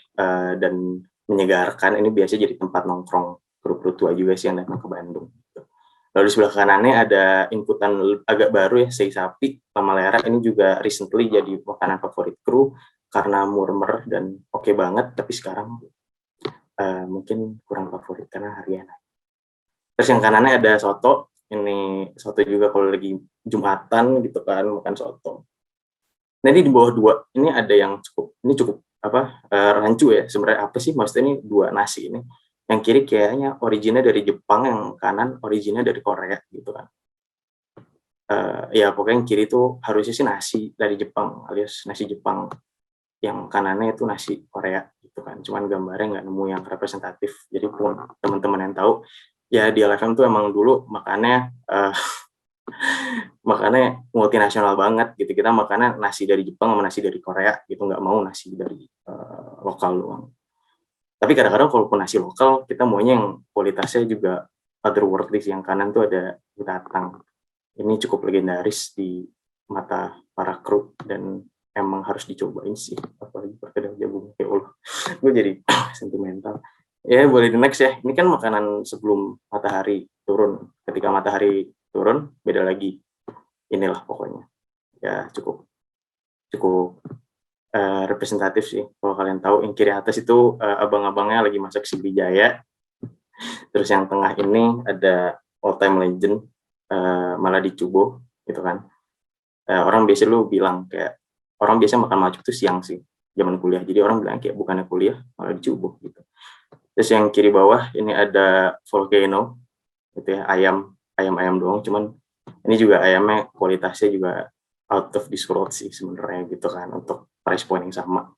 dan menyegarkan. Ini biasanya jadi tempat nongkrong kru-kru tua juga sih yang datang ke Bandung gitu. Lalu di sebelah kanannya ada inputan agak baru ya, sei sapi Pamalera. Ini juga recently jadi makanan favorit kru karena murmer dan oke banget, tapi sekarang mungkin kurang favorit karena harganya. Terus yang kanannya ada soto. Ini soto juga kalau lagi Jumatan gitu kan, makan soto. Nah, ini di bawah dua ini ada yang cukup rancu ya. Sebenarnya apa sih maksudnya, ini dua nasi ini. Yang kiri kayaknya originnya dari Jepang, yang kanan originnya dari Korea gitu kan. Ya pokoknya yang kiri itu harusnya sih nasi dari Jepang alias nasi Jepang, yang kanannya itu nasi Korea gitu kan. Cuman gambarnya nggak nemu yang representatif. Jadi pun teman-teman yang tahu ya, di LFM tuh emang dulu makannya multinasional banget gitu. Kita makannya nasi dari Jepang sama nasi dari Korea gitu, nggak mau nasi dari lokal doang. Tapi kadang-kadang kalaupun nasi lokal, kita maunya yang kualitasnya juga otherworldly. Yang kanan tuh ada binatang. Ini cukup legendaris di mata para kru dan emang harus dicobain sih, apalagi perkedel jagung. Ya Allah, gue jadi sentimental. Ya boleh di next ya. Ini kan makanan sebelum matahari turun. Ketika matahari turun beda lagi. Inilah pokoknya. Ya cukup representatif sih. Kalau kalian tahu, yang kiri atas itu abang-abangnya lagi masak Sriwijaya. Terus yang tengah ini ada all time legend Maladicubo gitu kan. Orang biasa bilang kayak, orang biasa makan macuk itu siang sih, zaman kuliah. Jadi orang bilang kayak bukannya kuliah malah dicubo gitu. Terus yang kiri bawah ini ada volcano gitu ya, ayam doang. Cuman ini juga ayamnya kualitasnya juga out of this world sih sebenarnya gitu kan, untuk price point yang sama.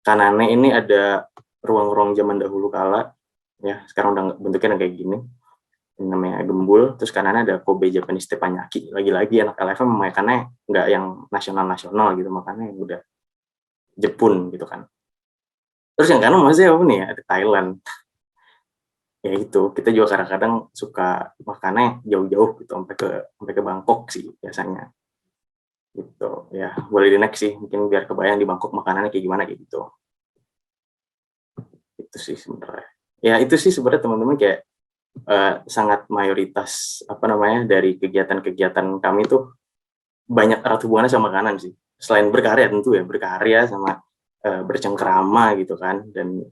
Kanannya ini ada ruang-ruang zaman dahulu kala ya, sekarang udah bentuknya kayak gini. Ini namanya gembul. Terus kanannya ada Kobe Japanese teppanyaki. Lagi-lagi anak LFM makannya nggak yang nasional gitu, makannya yang udah Jepun gitu kan. Terus yang kanan masih apa nih ya, ada Thailand. Ya itu, kita juga kadang-kadang suka makannya jauh-jauh gitu, sampai ke Bangkok sih biasanya gitu ya. Boleh di next sih, mungkin biar kebayang di Bangkok makanannya kayak gimana kayak gitu. Itu sih sebenarnya ya, itu sih sebenarnya teman-teman kayak sangat mayoritas dari kegiatan-kegiatan kami tuh banyak erat hubungannya sama makanan sih. Selain berkarya tentu ya, berkarya sama bercengkrama gitu kan, dan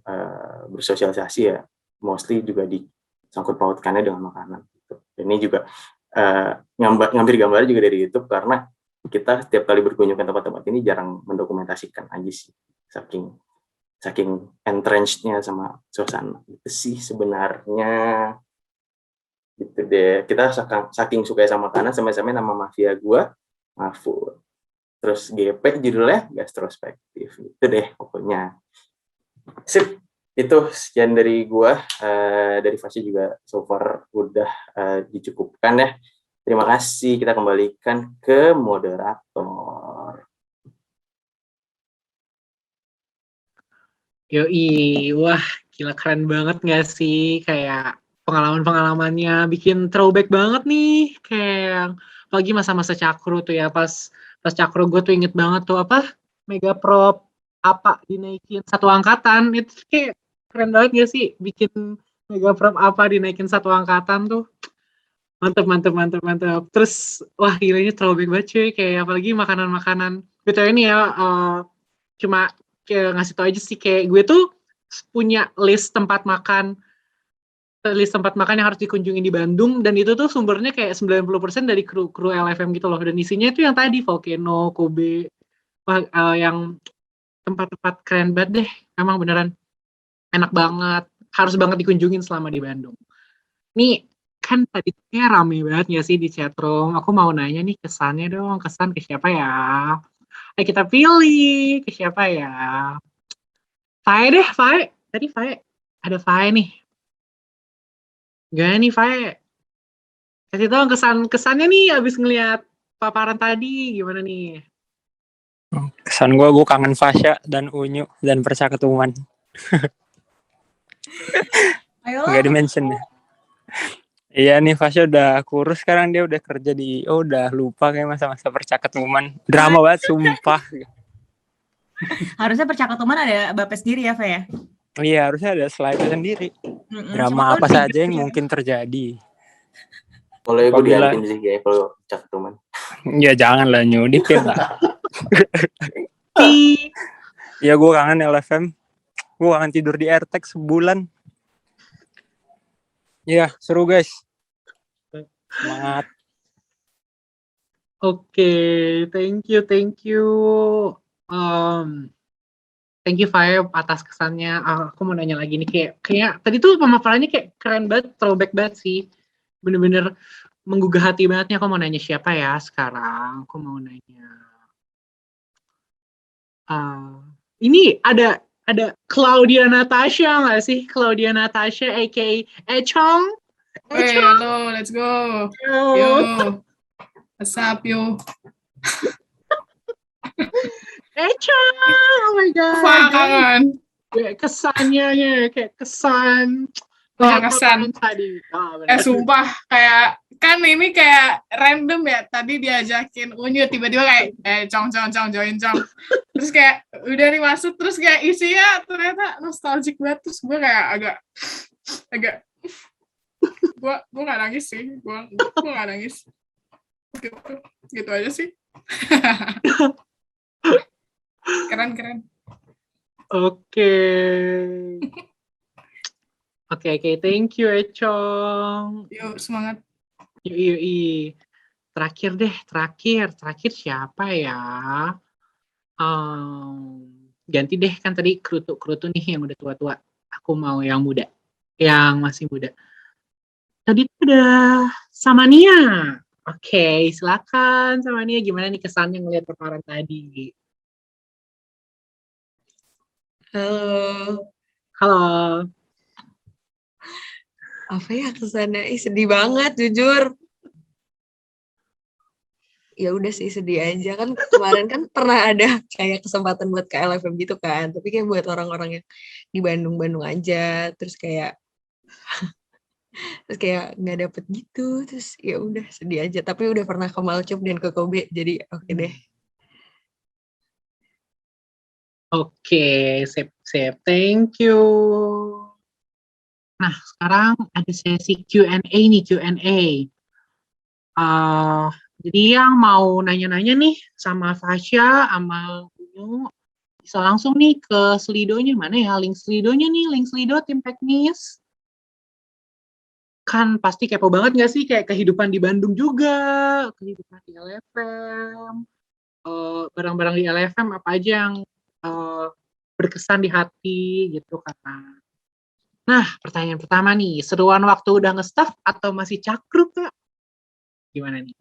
bersosialisasi ya mostly juga disangkut pautkannya dengan makanan gitu. Dan ini juga ngambil gambar juga dari YouTube, karena kita setiap kali berkunjung ke tempat-tempat ini jarang mendokumentasikan aja sih, saking entrenched-nya sama suasana itu sih sebenarnya gitu deh. Kita saking suka sama makanan, sama-sama nama mafia gua Mahfud. Terus GP judulnya Gastrospektif. Itu deh pokoknya. Sip, itu sekian dari gua. Dari Fasya juga so far udah dicukupkan ya. Terima kasih, kita kembalikan ke moderator. Yoi, wah gila keren banget gak sih, kayak pengalaman-pengalamannya bikin throwback banget nih, kayak apalagi masa-masa Cakro tuh ya, pas Cakro gue tuh inget banget tuh Megaprop apa dinaikin satu angkatan, itu kayak keren banget gak sih, bikin Megaprop apa dinaikin satu angkatan tuh, mantep. Terus wah gila ini throwback banget cuy, kayak apalagi makanan-makanan gitu ini ya, cuma kayak ngasih tau aja sih, kayak gue tuh punya list tempat makan yang harus dikunjungi di Bandung, dan itu tuh sumbernya kayak 90% dari kru LFM gitu loh, dan isinya itu yang tadi Volcano, Kobe, yang tempat-tempat keren banget deh, emang beneran enak banget, harus banget dikunjungin selama di Bandung. Nih kan tadi kayak rame banget nggak sih di chatroom. Aku mau nanya nih kesannya dong, kesan ke siapa ya? Ayo kita pilih ke siapa ya? Fae deh, Fae. Tadi Fae. Ada Fae nih. Gak nih Fae. Kasih tau kesannya nih abis ngeliat paparan tadi. Gimana nih? Kesan gue kangen Fasya dan Unyu dan Percakapan. Ayolah. Nggak di-mention ya. Iya nih Fasya udah kurus sekarang, dia udah kerja di udah lupa kayak masa-masa Percakapan. Drama banget sumpah. Harusnya Percakapan ada Bapak sendiri ya, Fe ya? Iya, harusnya ada slide sendiri. Siapa Drama tahu apa di- saja yang mungkin terjadi. Kalau gue Apabila- diantin sih kayak kalau Caktuman. Ya jangan lah nyudipin lah. Ya gue kangen LFM. Gue kangen tidur di AirTag sebulan. Iya, seru guys. Semangat. Oke, thank you. Thank you Faye atas kesannya. Aku mau nanya lagi nih, kayak tadi tuh pemaparannya kayak keren banget, throwback banget sih. Bener-bener menggugah hati banget nih. Aku mau nanya siapa ya sekarang? Aku mau nanya. Ini ada Claudia Natasha nggak sih? Claudia Natasha, aka Echong. Hey, halo, let's go. Yo, what's up, yo? Echong, oh my god. Kangen. Kesannya ya, kayak kesan. Kesan. Tadi. Sumpah, kayak kan ini kayak random ya. Tadi diajakin Unyu, tiba-tiba kayak cong join cong. Terus kayak udah nih masuk, terus kayak isinya ternyata nostalgic banget. Terus gue kayak agak gue gak nangis sih. Gue gak nangis. Gitu aja sih. Keren. Oke, thank you Echong. Yuk, semangat. Yuk. Terakhir siapa ya? Ganti deh, kan tadi kerutu nih yang udah tua-tua. Aku mau yang muda, yang masih muda. Tadi tuh udah Samania. Oke, silakan Samania, gimana nih kesannya ngeliat paparan tadi? Halo. Apa ya kesannya? Sedih banget jujur. Ya udah sih, sedih aja. Kan kemarin kan pernah ada kayak kesempatan buat ke LFM gitu kan, tapi kayak buat orang-orang yang di Bandung aja, terus kayak nggak dapet gitu, terus ya udah sedih aja. Tapi udah pernah ke Malcup dan ke Kobe, jadi oke deh. Oke, sip. Thank you. Nah, sekarang ada sesi Q&A nih, Q&A. Jadi yang mau nanya-nanya nih sama Fasya, sama Unyu, bisa langsung nih ke Slidonya. Mana ya link Slidonya nih, link Slido tim teknis. Kan pasti kepo banget gak sih kayak kehidupan di Bandung juga, kehidupan di LFM, barang-barang di LFM apa aja yang berkesan di hati gitu kan. Nah, pertanyaan pertama nih, seruan waktu udah nge-staff atau masih cakruk Kak? Gimana nih?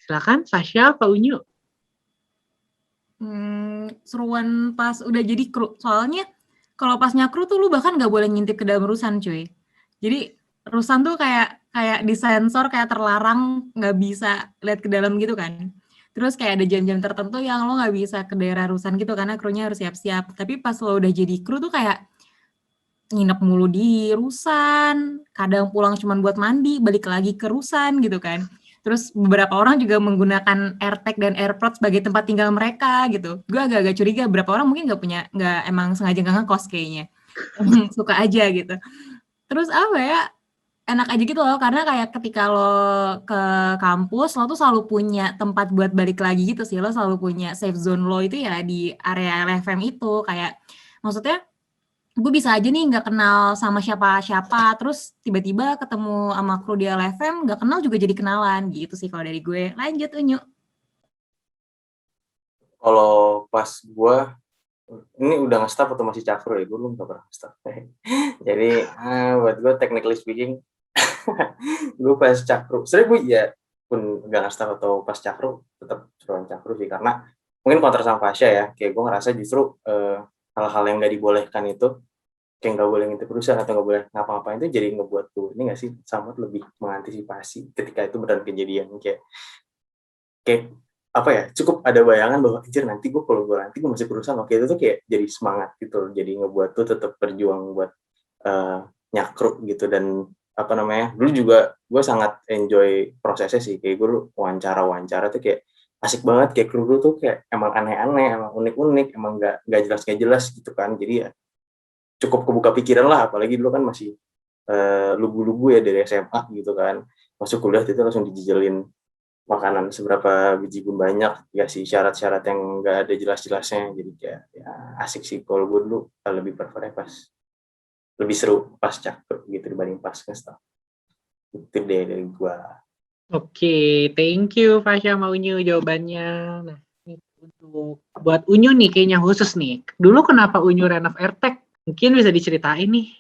Silakan Fasya, Pak Unyu. Seruan pas udah jadi kru. Soalnya kalau pas nyakru tuh lu bahkan nggak boleh ngintip ke dalam rusan cuy. Jadi rusan tuh kayak disensor, kayak terlarang, nggak bisa lihat ke dalam gitu kan. Terus kayak ada jam-jam tertentu yang lo nggak bisa ke daerah rusan gitu karena krunya harus siap-siap. Tapi pas lo udah jadi kru tuh kayak nginep mulu di rusan, kadang pulang cuma buat mandi, balik lagi ke rusan gitu kan. Terus beberapa orang juga menggunakan AirTag dan AirPod sebagai tempat tinggal mereka gitu. Gue agak-agak curiga beberapa orang mungkin nggak emang sengaja nggak ngekos kayaknya. Suka aja gitu. Terus apa ya, enak aja gitu loh, karena kayak ketika lo ke kampus, lo tuh selalu punya tempat buat balik lagi gitu sih. Lo selalu punya safe zone lo itu ya di area LFM itu. Kayak maksudnya gue bisa aja nih nggak kenal sama siapa-siapa, terus tiba-tiba ketemu sama kru di LFM, nggak kenal juga jadi kenalan gitu sih kalau dari gue. Lanjut Unyu. Kalau pas gue ini udah nge-staff atau masih cakro ya, gue belum pernah nge-staff. Jadi buat gue technically speaking gue pas cakru sebenarnya gue ya pun gak ngasih atau pas cakru tetap seruan cakru sih, karena mungkin kontra sama Fasya ya, kayak gue ngerasa justru hal-hal yang gak dibolehkan itu, kayak nggak boleh ngintip perusahaan atau nggak boleh ngapa-ngapain itu jadi ngebuat tuh ini nggak sih sangat lebih mengantisipasi ketika itu benar kejadian, kayak apa ya, cukup ada bayangan bahwa anjir nanti gue kalau gue nanti gue masih perusahaan, oke itu tuh kayak jadi semangat gitu, jadi ngebuat tuh tetap berjuang buat nyakruk gitu. Dan apa namanya, dulu juga gue sangat enjoy prosesnya sih, kayak gue wawancara tuh kayak asik banget, kayak kru tuh kayak emang aneh-aneh, emang unik-unik, emang nggak jelas gitu kan, jadi ya cukup kebuka pikiran lah, apalagi dulu kan masih lugu-lugu ya dari SMA gitu kan, masuk kuliah itu langsung dijijelin makanan seberapa biji pun banyak, ya sih syarat-syarat yang nggak ada jelas-jelasnya, jadi kayak ya asik sih. Kalau gue dulu lebih prefer pas lebih seru pas cakep gitu dibanding pas ngestak. Itu deh dari gue. Oke, thank you Fasya sama Unyu jawabannya. Nah, ini untuk buat Unyu nih kayaknya khusus nih. Dulu kenapa Unyu Renov Airtech? Mungkin bisa diceritain nih.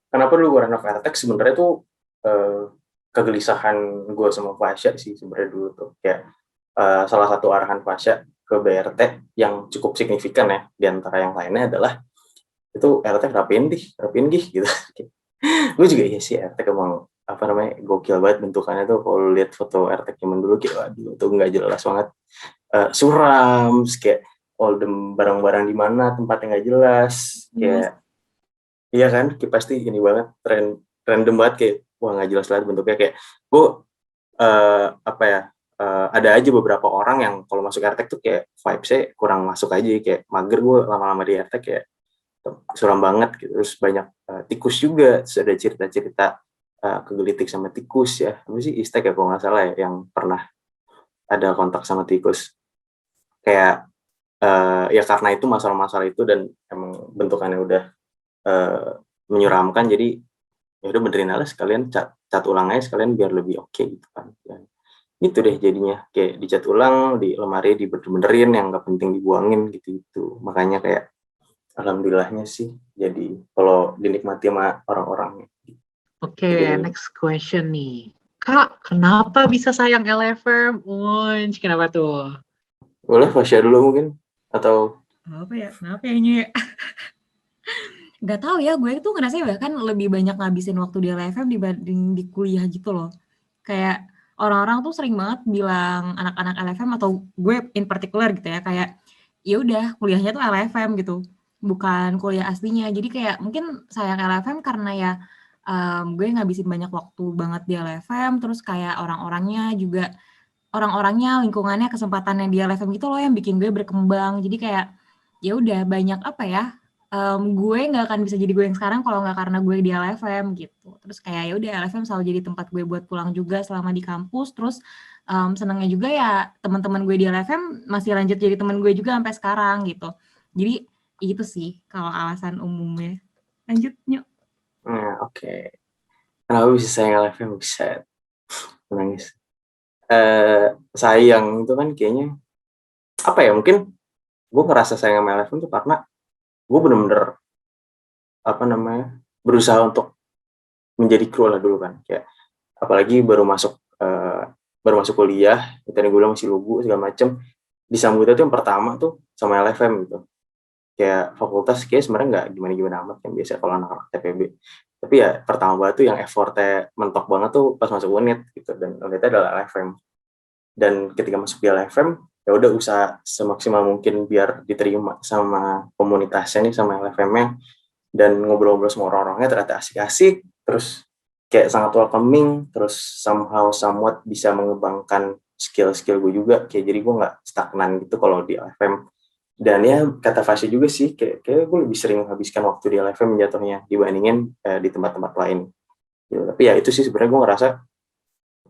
Kenapa dulu gue Renov Airtech? Sebenarnya tuh kegelisahan gue sama Fasya sih sebenarnya dulu tuh, kayak salah satu arahan Fasya ke BRT yang cukup signifikan ya di antara yang lainnya adalah itu RT rapiin gitu. Gue juga iya sih, RT emang apa namanya gokil banget bentukannya tuh. Kalau lihat foto RT zaman dulu kayak waduh tuh nggak jelas banget, suram, kayak barang-barang di mana tempatnya nggak jelas, kayak iya kan, kayak pasti ini banget random banget, kayak wah nggak jelas banget bentuknya. Kayak gue apa ya, ada aja beberapa orang yang kalau masuk RT tuh kayak vibes-nya kurang masuk aja, kayak mager gue lama-lama di RT, kayak suram banget gitu. Terus banyak tikus juga, terus ada cerita-cerita kegelitik sama tikus ya, apa sih Istek ya kalau nggak salah ya, yang pernah ada kontak sama tikus, kayak ya karena itu masalah-masalah itu dan emang bentukannya udah menyeramkan, jadi ya udah benerin aja sekalian, cat ulang aja sekalian biar lebih oke gitu kan. Dan gitu deh jadinya, kayak dicat ulang, di lemari dibenerin, yang nggak penting dibuangin gitu. Makanya kayak alhamdulillahnya sih jadi kalau dinikmati sama orang-orangnya. Oke, next question nih. Kak, kenapa bisa sayang LFM? Kenapa tuh? Boleh Fasya dulu mungkin, atau Kenapa ya Nyu ya? Gak tahu ya, gue tuh ngerasa bahkan lebih banyak ngabisin waktu di LFM dibanding di kuliah gitu loh. Kayak orang-orang tuh sering banget bilang anak-anak LFM atau gue in particular gitu ya, kayak ya udah kuliahnya tuh LFM gitu, bukan kuliah aslinya. Jadi kayak mungkin sayang LFM karena ya gue ngabisin banyak waktu banget di LFM, terus kayak orang-orangnya, lingkungannya, kesempatannya di LFM gitu loh yang bikin gue berkembang. Jadi kayak ya udah banyak apa ya, gue nggak akan bisa jadi gue yang sekarang kalau nggak karena gue di LFM gitu. Terus kayak ya udah LFM selalu jadi tempat gue buat pulang juga selama di kampus. Terus senangnya juga ya teman-teman gue di LFM masih lanjut jadi teman gue juga sampai sekarang gitu. Jadi itu sih kalau alasan umumnya. Lanjut Nyok. Oke. Kenapa bisa sayang LFM? Bisa menangis. Sayang itu kan kayaknya apa ya, mungkin gue ngerasa sayang sama LFM tuh karena gue bener-bener apa namanya berusaha untuk menjadi kru lah dulu kan, kayak apalagi baru masuk kuliah, tadi gue bilang masih lugu segala macem, disambutnya tuh yang pertama tuh sama LFM gitu. Kayak fakultas kayak sebenarnya nggak gimana-gimana amat kan biasa kalau anak-anak TPB, tapi ya pertama banget tuh yang effortnya mentok banget tuh pas masuk unit gitu, dan unitnya adalah LFM. Dan ketika masuk di LFM ya udah usaha semaksimal mungkin biar diterima sama komunitasnya nih, sama LFM-nya, dan ngobrol-ngobrol sama orang-orangnya ternyata asik-asik, terus kayak sangat welcoming, terus somehow somewhat bisa mengembangkan skill-skill gue juga, kayak jadi gue nggak stagnan gitu kalau di LFM. Dan ya kata Fasya juga sih, kayak gue lebih sering menghabiskan waktu di LFM jatuhnya dibandingin di tempat-tempat lain. Ya, tapi ya itu sih sebenarnya gue ngerasa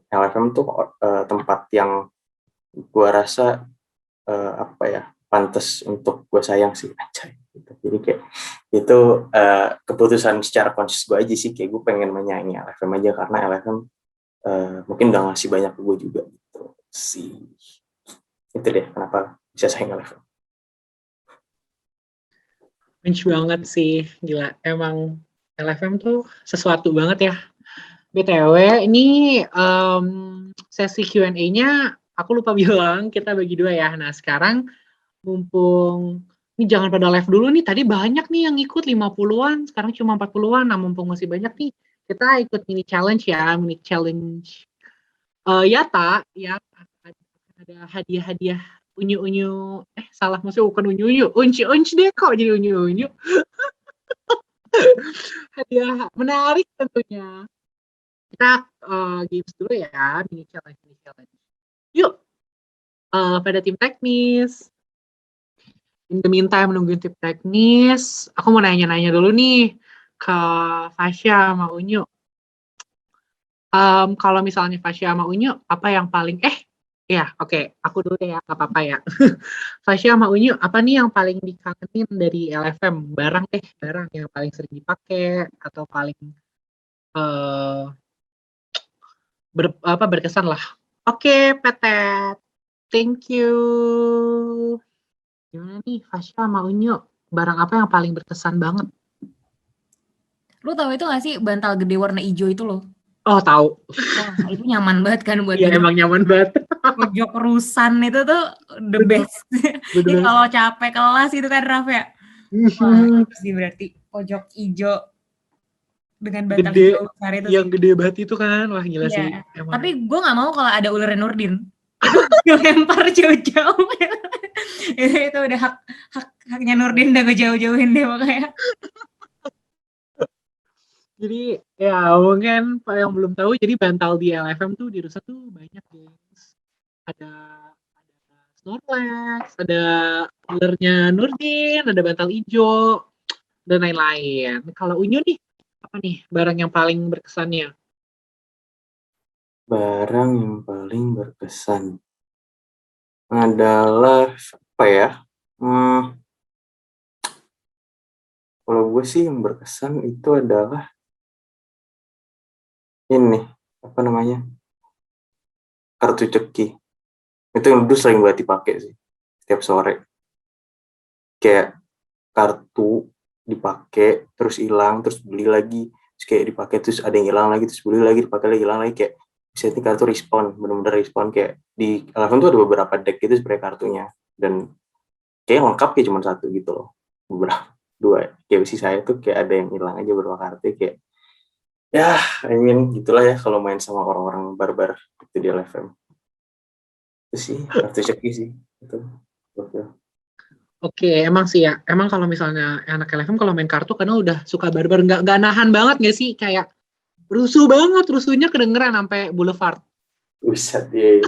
LFM tuh tempat yang gue rasa apa ya pantas untuk gue sayang sih, anjay. Gitu. Jadi kayak itu keputusan secara konsis gue aja sih, kayak gue pengen menyayangi LFM aja karena LFM mungkin udah ngasih banyak ke gue juga gitu sih. Itu deh kenapa bisa sayang LFM. Bench banget sih, gila. Emang LFM tuh sesuatu banget ya. BTW, ini sesi Q&A-nya aku lupa bilang, kita bagi 2 ya. Nah, sekarang mumpung ini jangan pada live dulu nih, tadi banyak nih yang ikut 50-an, sekarang cuma 40-an. Nah, mumpung masih banyak nih, kita ikut mini challenge ya, mini challenge. Yata, ya ada hadiah-hadiah unyu-unyu, salah maksudnya bukan unyu-unyu, unci-unci deh kok jadi unyu-unyu. Hadiah menarik tentunya. Kita games dulu ya, mini challenge. Yuk, pada tim teknis. In the meantime, menungguin tim teknis, aku mau nanya-nanya dulu nih ke Fasya sama Unyu. Kalau misalnya Fasya sama Unyu, apa yang paling aku dulu deh ya, nggak apa-apa ya. Fasya sama Unyu, apa nih yang paling dikangenin dari LFM? Barang yang paling sering dipakai atau paling berkesan lah. Oke, Petet. Thank you. Gimana nih, Fasya sama Unyu? Barang apa yang paling berkesan banget? Lu tahu itu nggak sih bantal gede warna hijau itu loh? Oh, tahu. Wah, itu nyaman banget kan buat Iya, emang nyaman banget. pojok rusan itu tuh the best. Ini kalau capek kelas itu kan, Raf ya. Wah, itu sih berarti pojok hijau dengan bantal Gede, hijau besar itu yang sih. gede banget itu kan, wah gila Iya. sih. Emang. Tapi gue nggak mau kalau ada ular Nurdin. Itu dilempar jauh-jauh. Itu udah haknya Nurdin, udah gue jauh-jauhin deh makanya. Jadi ya mungkin Pak yang belum tahu, jadi bantal di LFM tuh di Rusa tuh banyak guys. Ada Snorlax, ada ularnya Nurdin, ada bantal hijau dan lain-lain. Kalau Unyu nih, apa nih barang yang paling berkesannya? Barang yang paling berkesan adalah apa ya? Kalau gue sih yang berkesan itu adalah ini, apa namanya? Kartu ceki. Itu yang dulu sering banget dipakai sih setiap sore. Kayak kartu dipakai terus hilang, terus beli lagi, terus kayak dipakai terus ada yang hilang lagi, terus beli lagi, dipakai lagi, hilang lagi, kayak bisa ini kartu respon, benar-benar respon. Kayak di Eleven tuh ada beberapa deck gitu sebenarnya kartunya, dan kayak lengkap ya cuma satu gitu loh, beberapa dua, kayak saya tuh kayak ada yang hilang aja beberapa kartu, kayak ya gitulah ya kalau main sama orang-orang barbar itu di Eleven. Itu sih kartu ceki sih itu. Oke, emang sih ya. Emang kalau misalnya anak LFM kalau main kartu karena udah suka barbar, nggak nahan banget nggak sih? Kayak rusuh banget, rusuhnya kedengeran sampai boulevard. Buset ya.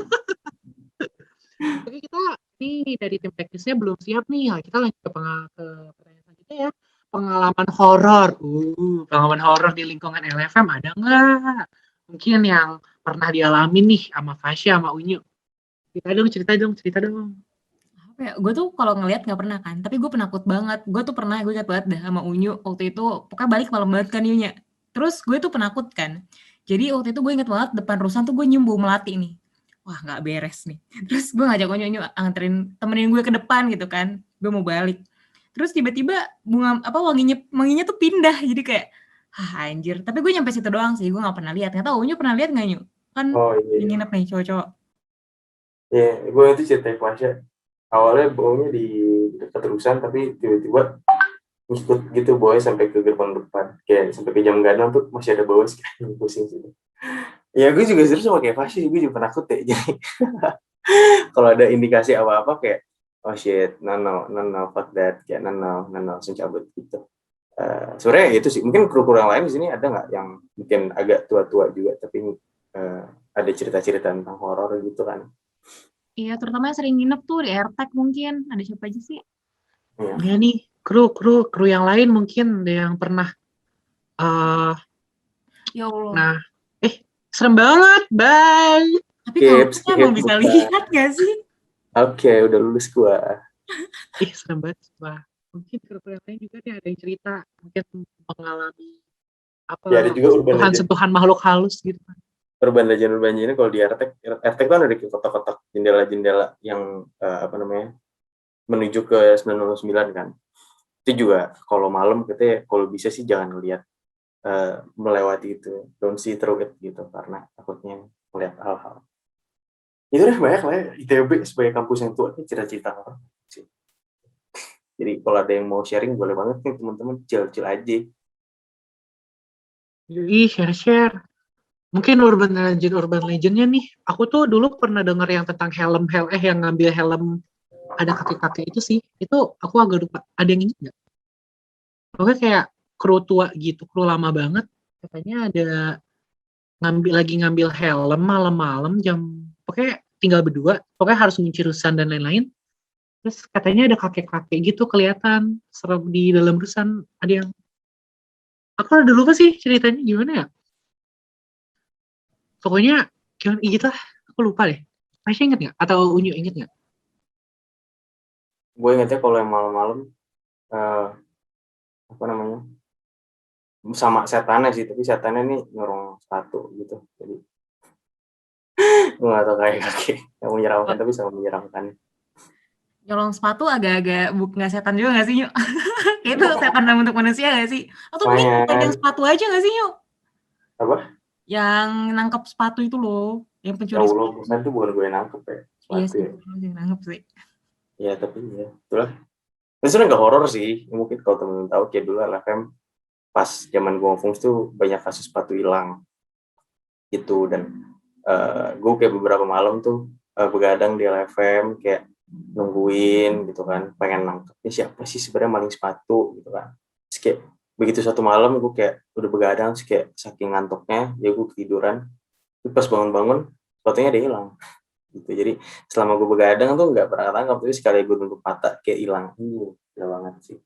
Oke, kita nih dari tim teknisnya belum siap nih. Kita lanjut ke pertanyaan selanjutnya ya. Pengalaman horor. Pengalaman horor di lingkungan LFM ada nggak? Mungkin yang pernah dialami nih sama Fasya, sama Unyu. Cerita dong. Apa ya? Gue tuh kalau ngelihat nggak pernah kan, tapi gue penakut banget. Gue ingat banget dah sama Unyu waktu itu. Pokoknya balik malam banget kan Yunya. Terus gue tuh penakut kan. Jadi waktu itu gue inget banget depan rusan tuh gue nyembuh melati nih. Wah nggak beres nih. Terus gue ngajak Unyu anterin temenin gue ke depan gitu kan. Gue mau balik. Terus tiba-tiba wanginya tuh pindah. Jadi kayak anjir. Tapi gue nyampe situ doang sih. Gue nggak pernah lihat. Nggak tahu Unyu pernah lihat nggak Nyu? Kan nginep nih cowok-cowok. Iya, gue itu ceritain Fasya. Awalnya baunya di dekat rusan, tapi tiba-tiba ngikut gitu baunya sampai ke gerbang depan. Kayak sampai ke jam gadang tuh masih ada bau sekarang, pusing sih. Ya gue juga serius sama kayak Fasya, gue juga penakut ya. Jadi kalau ada indikasi apa-apa kayak oh shit, no, fuck that, kayak no, langsung cabut gitu. Sebenarnya itu sih, mungkin kru-kru yang lain di sini ada nggak yang mungkin agak tua-tua juga, tapi ada cerita-cerita tentang horor gitu kan? Iya, terutama yang sering nginep tuh di AirTag mungkin. Ada siapa aja sih? Iya nih, kru yang lain mungkin ada yang pernah. Ya Allah. Nah, serem banget, bye. Tapi kalau kita emang bisa lihat gak sih? Oke, udah lulus gua. Serem banget, wah. Mungkin kru yang lain juga nih ada yang cerita, mungkin mengalami apa? Ya, ada juga sentuhan makhluk halus gitu kan. Urban Legend ini kalau di RTEC kan ada kotak-kotak jendela-jendela yang menuju ke 909 kan. Itu juga kalau malam kita kalau bisa sih jangan lihat melewati itu, don't see through it gitu, karena takutnya melihat hal-hal. Itu deh banyak lah ya, ITB sebagai kampus yang tua, ini cerita-cerita orang sih. Jadi kalau ada yang mau sharing boleh banget nih teman-teman, chill-chill aja. Ih, share-share. Mungkin urban legendnya nih. Aku tuh dulu pernah denger yang tentang yang ngambil helm ada kakek-kakek itu sih. Itu aku agak lupa. Ada yang ingat nggak? Pokoknya kayak kru tua gitu, kru lama banget. Katanya ada ngambil helm malam-malam pokoknya tinggal berdua. Pokoknya harus ngunci rusan dan lain-lain. Terus katanya ada kakek-kakek gitu kelihatan serem di dalam rusan. Ada yang aku udah lupa sih ceritanya gimana ya. Pokoknya gimana gitu lah. Aku lupa deh. Masih inget nggak? Atau Unyu inget nggak? Gue ingetnya kalau yang malam-malam apa namanya, sama setannya sih, tapi setannya nih nyorong sepatu gitu. Jadi gue gak tau kayak kakek yang menyeramkan tapi sama menyeramkan. Nyolong sepatu agak-agak nggak setan juga nggak sih, Nyuk? Itu setan dalam bentuk manusia nggak sih? Atau mending pegang sepatu aja nggak sih, Nyuk? Apa? Yang nangkep sepatu itu loh, yang Ya pencuri Allah, sepatu. bukan tuh bukan gue yang nangkep ya, Iya sepatu sih, ya. lu yang nangkep sih. Ya tapi ya, itulah. Itu sebenarnya nggak horor sih, mungkin kalau temen-temen tahu kayak dulu LFM pas zaman gue ngomong tuh banyak kasus sepatu hilang gitu, dan gue kayak beberapa malam tuh begadang di LFM kayak nungguin gitu kan, pengen nangkep ini siapa sih sebenarnya maling sepatu gitu kan. Terus kayak begitu satu malam gue kayak udah begadang, terus kayak saking ngantuknya ya gue ketiduran, terus pas bangun-bangun sepatunya ada hilang gitu. Jadi selama gue begadang tuh nggak pernah tangkap, tapi sekali gue nutup mata kayak hilang. Gila banget sih.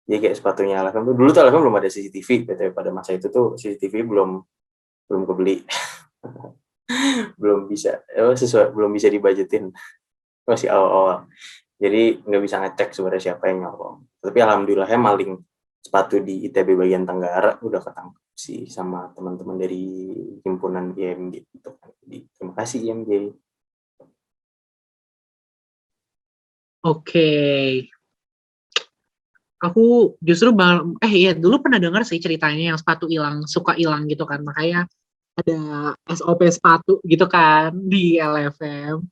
Jadi kayak sepatunya LFM tuh, dulu tuh LFM belum ada CCTV, tapi pada masa itu tuh CCTV belum kebeli. belum bisa dibajetin, masih awal-awal. Jadi nggak bisa ngecek sebenarnya siapa yang nyolong. Tapi alhamdulillahnya maling sepatu di ITB bagian Tenggara udah ketangkep sih sama teman-teman dari himpunan IMG gitu. Jadi terima kasih IMG. Oke. Aku justru iya dulu pernah dengar sih ceritanya yang sepatu suka hilang gitu kan. Makanya ada SOP sepatu gitu kan di LFM.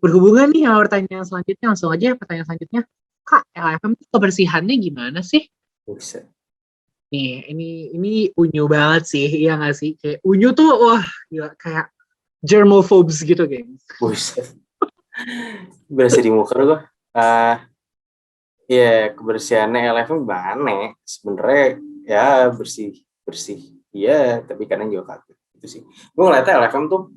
Berhubungan nih sama pertanyaan selanjutnya, langsung aja pertanyaan selanjutnya. Kak, LFM itu kebersihannya gimana sih? Buset. Nih, ini Unyu banget sih, iya nggak sih? Kayak Unyu tuh, wah, gila, kayak germophobes gitu, gengs. Buset. Berasa di muka gue. Ya kebersihannya LFM gimana? Sebenarnya ya bersih iya, tapi kadang juga kaget itu sih. Gue ngeliatnya LFM tuh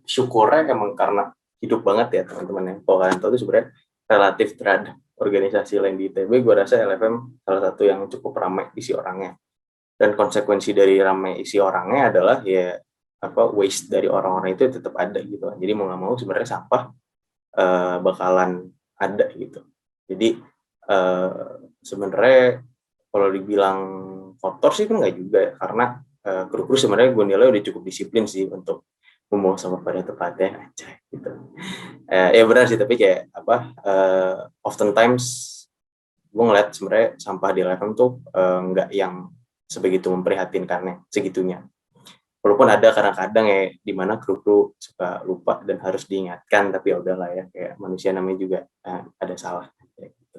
syukurnya emang karena hidup banget ya teman-teman ya. Kalau kalian tahu tuh sebenarnya relatif terhadap organisasi lain di ITB, gue rasa LFM salah satu yang cukup ramai isi orangnya. Dan konsekuensi dari ramai isi orangnya adalah ya waste dari orang-orang itu tetap ada gitu. Jadi mau nggak mau sebenarnya sampah bakalan ada gitu. Jadi sebenarnya kalau dibilang kotor sih kan nggak juga ya, karena kru-kru sebenarnya gue nilai udah cukup disiplin sih untuk membuang sampah pada tempatnya aja gitu. Ya benar sih, tapi kayak oftentimes gue ngeliat sebenarnya sampah di LFM tuh nggak yang sebegitu memprihatinkannya segitunya. Walaupun ada kadang-kadang ya di mana kru-kru suka lupa dan harus diingatkan, tapi ya udahlah ya, kayak manusia namanya juga ada salah. Gitu.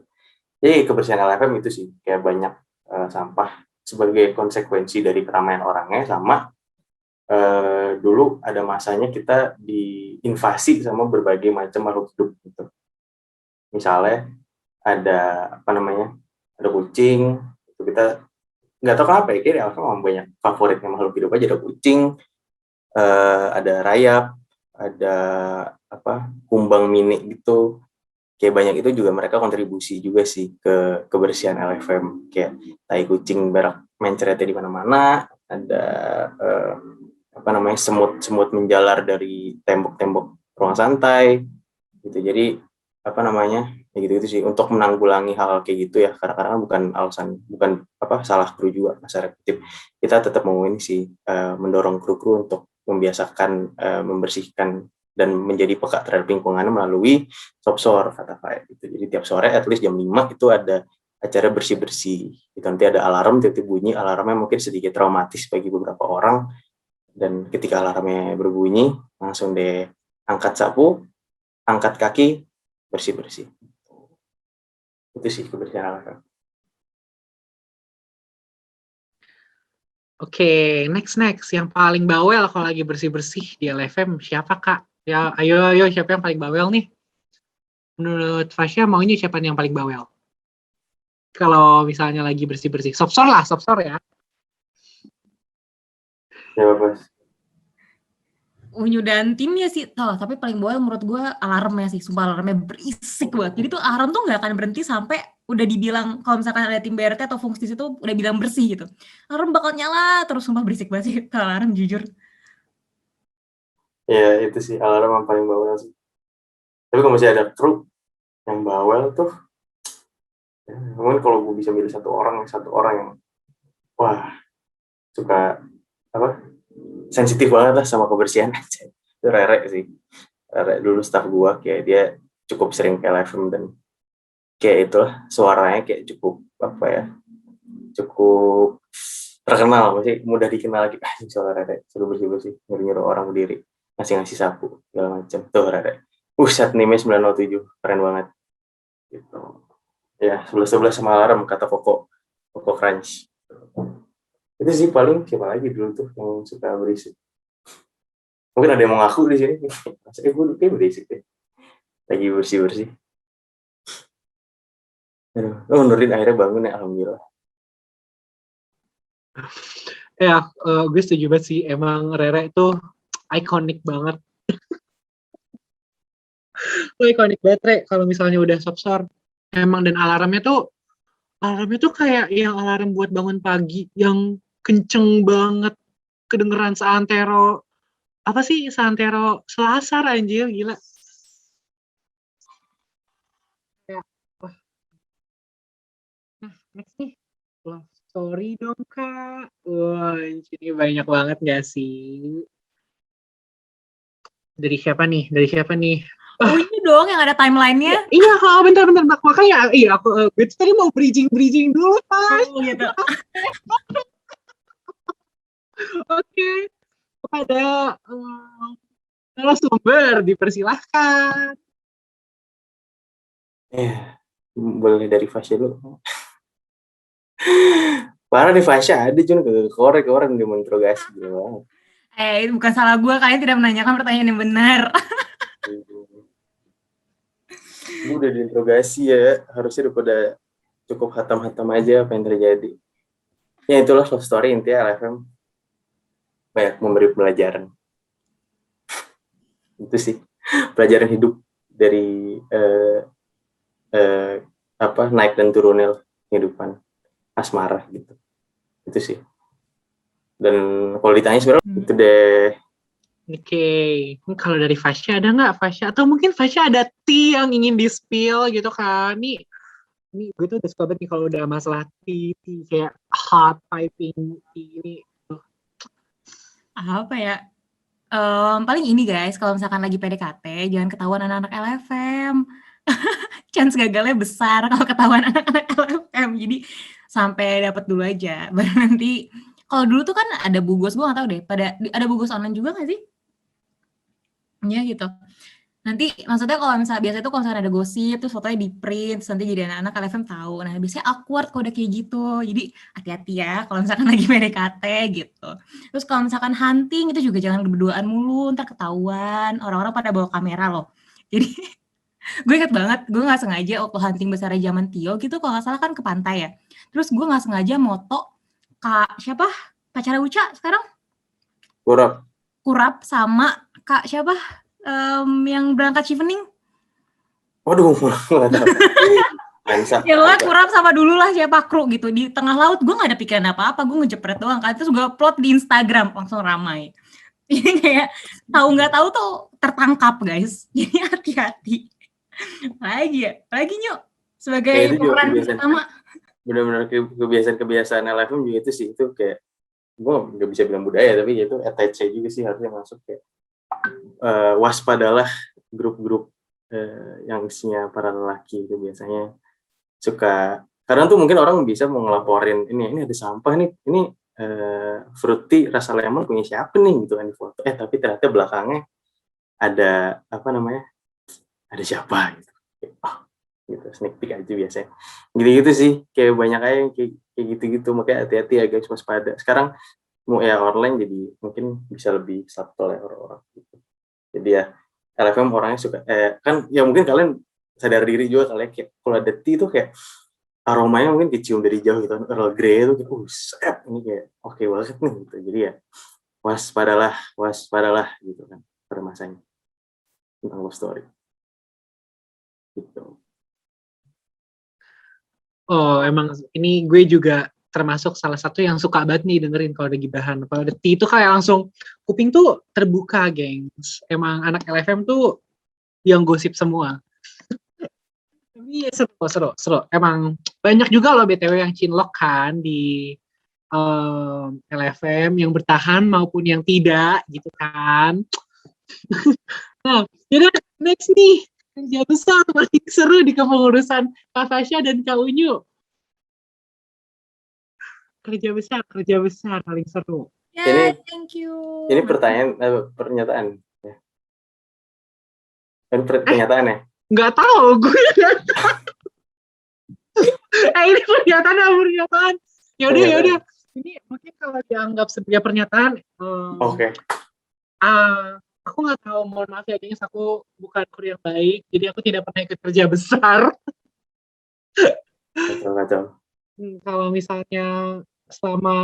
Jadi kebersihan LFM itu sih kayak banyak sampah sebagai konsekuensi dari keramaian orangnya, sama dulu ada masanya kita diinvasi sama berbagai macam makhluk hidup gitu. Misalnya ada ada kucing, itu kita nggak tahu kenapa ya, kayak LFM memang banyak favoritnya makhluk hidup aja. Ada kucing, ada rayap, ada kumbang mini gitu. Kayak banyak itu juga mereka kontribusi juga sih ke kebersihan LFM. Kayak tai kucing berak mencretnya di mana-mana, ada semut menjalar dari tembok-tembok ruang santai gitu. Jadi ya gitu sih, untuk menanggulangi hal kayak gitu ya, karena bukan salah kru juga, secara aktif kita tetap mau ini sih mendorong kru-kru untuk membiasakan membersihkan dan menjadi peka terhadap lingkungannya melalui SOPSOR kata Pak gitu. Jadi tiap sore at least jam 5 itu ada acara bersih-bersih. Itu nanti ada alarm, tiba-tiba bunyi, alarmnya mungkin sedikit traumatis bagi beberapa orang, dan ketika alarmnya berbunyi, langsung deh angkat sapu, angkat kaki, bersih-bersih. Itu sih kebersihan LFM. Oke, next. Yang paling bawel kalau lagi bersih-bersih di LFM siapa, Kak? Ya, ayo, siapa yang paling bawel nih? Menurut Fasya, maunya siapa nih yang paling bawel? Kalau misalnya lagi bersih-bersih. Sopsor ya. Ya, Mas. Unyu dan timnya sih, tapi paling bawel menurut gue alarmnya sih, sumpah alarmnya berisik banget. Jadi tuh alarm tuh nggak akan berhenti sampai udah dibilang, kalau misalkan ada tim BRT atau fungsi itu udah bilang bersih gitu. Alarm bakal nyala terus, sumpah berisik banget sih kalau alarm, jujur. Ya, itu sih alarm yang paling bawel sih. Tapi kalau masih ada kru yang bawel tuh, ya, mungkin kalau gue bisa milih satu orang yang wah, suka sensitif banget lah sama kebersihan aja. Itu Rere sih. Rere dulu staff gua, kayak dia cukup sering ke LFM, dan kayak itulah suaranya kayak cukup cukup terkenal, masih mudah dikenal lagi. Suara Rere suruh bersih nyuruh orang berdiri, ngasih sapu segala macam tuh Rere. Saat NIME 907 keren banget gitu ya. 11 sama alarm kata Koko Crunch. Itu sih paling. Siapa lagi dulu tuh yang suka berisik? Mungkin ada yang mau ngaku di sini. Maksudnya gue kayak berisik deh lagi bersih. Nurin akhirnya bangun ya, alhamdulillah. Ya, gue setuju banget sih. Emang Rere itu ikonik banget. Ikonik banget, Re. Kalau misalnya udah sopsor. Emang, dan alarmnya tuh kayak yang alarm buat bangun pagi, yang kenceng banget, kedengeran seantero Selasar, anjir, gila. Ya, wah. Nah, next nih. Love story dong, Kak. Wah, ini banyak banget gak sih? Dari siapa nih? Ini dong yang ada timelinenya. Iya, bentar. Makanya, aku gue tadi mau bridging dulu, Pak. Oh, gitu. Oke. Kepada narasumber, dipersilahkan. Boleh dari Fasya dulu. Parah nih Fasya, ada cuma korek orang dia menginterogasi gitu. Itu bukan salah gue, kalian tidak menanyakan pertanyaan yang benar. Gue udah diinterogasi ya, harusnya udah cukup hatam-hatam aja apa yang terjadi. Ya itulah love story intinya LFM. Banyak memberi pelajaran. Itu sih pelajaran hidup dari naik dan turunnya kehidupan asmara gitu. Itu sih. Dan kalau ditanya sebenarnya itu deh. Oke. Kalau dari Fasya ada nggak, Fasya? Atau mungkin Fasya ada tea yang ingin di-spill gitu kan? Nih gue tuh udah suka banget nih kalau udah masalah tea kayak hot piping tea ini. Apa ya? Paling ini guys, kalau misalkan lagi PDKT, jangan ketahuan anak-anak LFM. Chance gagalnya besar kalau ketahuan anak-anak LFM. Jadi sampai dapat dulu aja. Baru nanti, kalau dulu tuh kan ada bugos, gue nggak tahu deh. Ada bugos online juga nggak sih? Ya gitu. Nanti maksudnya kalau misalnya biasanya tuh kalau misalnya ada gosip terus fotonya di print, terus nanti jadi anak-anak LFM tahu. Nah biasanya awkward kalau udah kayak gitu. Jadi hati-hati ya kalau misalkan lagi PDKT gitu. Terus kalau misalkan hunting itu juga jangan berduaan mulu, ntar ketahuan. Orang-orang pada bawa kamera loh. Jadi gue inget banget, gue nggak sengaja waktu hunting besar zaman Tio gitu, kalau nggak salah kan ke pantai ya. Terus gue nggak sengaja moto Kak siapa? Pacara Uca sekarang? Kurap sama Kak siapa? Yang berangkat Chevening. Waduh, nggak tahu. Ya lo Kurap sama dulu lah siapa kru gitu di tengah laut. Gue nggak ada pikiran apa-apa, gue ngejepret doang kan. Terus gue upload di Instagram, langsung ramai. Jadi kayak tahu nggak tahu tuh tertangkap guys. Jadi hati-hati. Lagi Nyok sebagai pemeran pertama. Benar-benar kebiasaan LFM juga itu sih, itu kayak gue nggak bisa bilang budaya, tapi itu attach juga sih harusnya masuk kayak waspadalah grup-grup yang isinya para lelaki itu biasanya suka Kadang tuh mungkin orang bisa mau ngelaporin ini ada sampah nih, ini fruity rasa lemon punya siapa nih gitu kan di foto. Tapi ternyata belakangnya ada apa namanya? Ada siapa gitu. Gitu sneak peek aja biasanya. Gitu-gitu sih, kayak banyak aja yang kayak gitu-gitu, makanya hati-hati ya guys, waspada. Sekarang mau ya online jadi mungkin bisa lebih subtle ya orang-orang gitu. Jadi ya LFM orangnya suka kan ya mungkin kalian sadar diri juga kalian kayak kalau ada tea itu kayak aromanya mungkin dicium dari jauh gitu, Earl Grey itu kayak sedap, ini kayak oke banget nih gitu. Jadi ya waspadalah gitu kan pada masanya tentang love story gitu. Oh, emang ini gue juga termasuk salah satu yang suka banget nih dengerin kalau ada gibahan. Kalau ada T itu kayak langsung kuping tuh terbuka, gengs. Emang anak LFM tuh yang gosip semua. Tapi seru. Emang banyak juga loh BTW yang cinlok kan di LFM yang bertahan maupun yang tidak gitu kan. Nah, jadi next nih kerja besar paling seru di kepengurusan Kak Fasya dan Kak Unyu. Kerja besar paling seru. Ya, thank you. Ini pernyataan ya. Ini pernyataan ya? Nggak tahu, gue nggak tahu. Ini pernyataan. Yaudah. Ini mungkin kalau dianggap sebagai pernyataan, Oke. aku nggak tahu, mohon maaf ya, guys, aku bukan kurir yang baik, jadi aku tidak pernah ikut kerja besar. Kacau. Kalau misalnya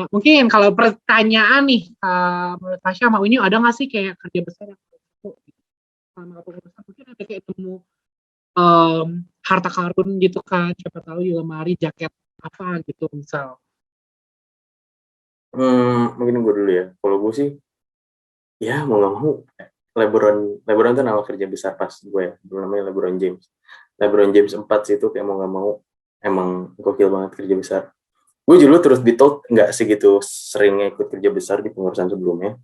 mungkin kalau pertanyaan nih, menurut Tasya sama Unyu, ada nggak sih kayak kerja besar yang selama kepengurusan mungkin ada kayak temu harta karun gitu kan, siapa tahu di lemari jaket apa gitu misal. Mungkin gue dulu ya. Kalau gue sih, ya mau nggak mau, LeBron tuh nama kerja besar pas gue ya. Dulu namanya LeBron James. LeBron James 4 sih itu kayak mau nggak mau emang gokil banget kerja besar. Gue dulu terus ditold nggak segitu seringnya ikut kerja besar di pengurusan sebelumnya.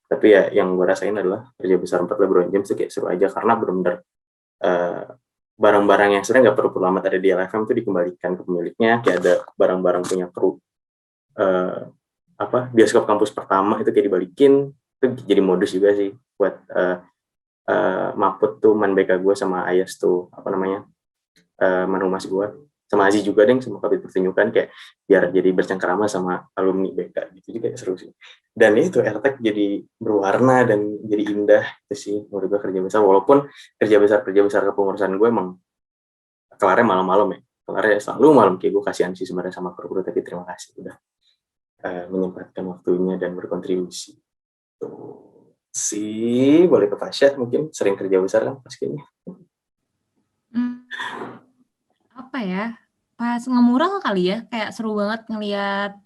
Tapi ya yang gue rasain adalah kerja besar 4 LeBron James tuh kayak seru aja karena benar-benar barang-barang yang sebenarnya nggak perlu lama ada di LFM tuh dikembalikan ke pemiliknya. Kayak ada barang-barang punya kru bioskop kampus pertama itu kayak dibalikin. Itu jadi modus juga sih buat Maput tuh man BK gue sama Ayas tuh man humas gue sama Aziz juga deh sama kabit pertunjukan kayak biar jadi bercengkerama sama alumni BK gitu juga seru sih. Dan itu Airtech jadi berwarna dan jadi indah itu sih menurut gue kerja besar, walaupun kerja besar kepengurusan gue emang kelarnya malam-malam ya, kelarnya selalu malam, kayak gue kasihan sih sebenarnya sama kru, tapi terima kasih udah menyempatkan waktunya dan berkontribusi. Tuh sih, boleh ke Fasya mungkin sering kerja besar kan pas kayaknya. Apa ya, pas ngemural kali ya, kayak seru banget ngelihat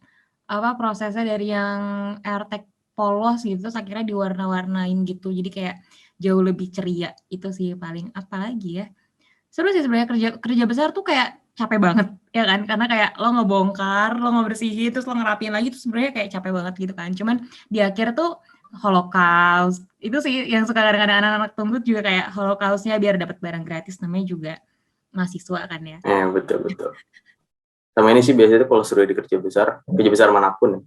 prosesnya dari yang Airtech polos gitu, terus akhirnya diwarna-warnain gitu, jadi kayak jauh lebih ceria, itu sih paling. Apalagi ya, seru sih sebenarnya kerja besar tuh kayak capek banget, ya kan, karena kayak lo ngebongkar, lo ngebersihin, terus lo ngerapiin lagi, terus sebenarnya kayak capek banget gitu kan, cuman di akhir tuh Holocaust, itu sih yang suka kadang-kadang anak-anak tuntut juga kayak Holocaustnya biar dapat barang gratis, namanya juga mahasiswa kan ya. Betul. Sama ini sih biasanya kalau suruh di kerja besar manapun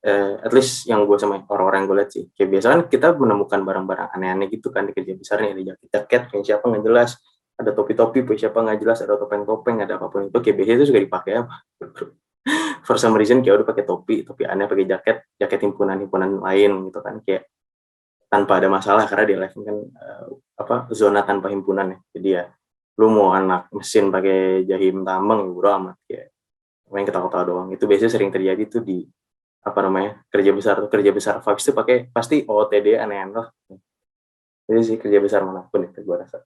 at least yang gue sama orang-orang yang gue lihat sih, kayak biasa kan kita menemukan barang-barang aneh-aneh gitu kan di kerja besar nih, ada jaket punya siapa nggak jelas, ada topi-topi punya siapa nggak jelas, ada topeng-topeng, ada apapun itu, kayak biasanya itu juga dipakai apa for some reason kayak udah pakai topi aneh, pakai jaket himpunan lain gitu kan, kayak tanpa ada masalah karena di live kan zona tanpa himpunan ya, jadi ya lu mau anak mesin pakai jahim tambang bro amat, kayak main ketawa-ketawa doang. Itu biasanya sering terjadi tuh di kerja besar vibes tuh pakai pasti OOTD aneh-aneh lah. Jadi sih kerja besar manapun itu gue rasa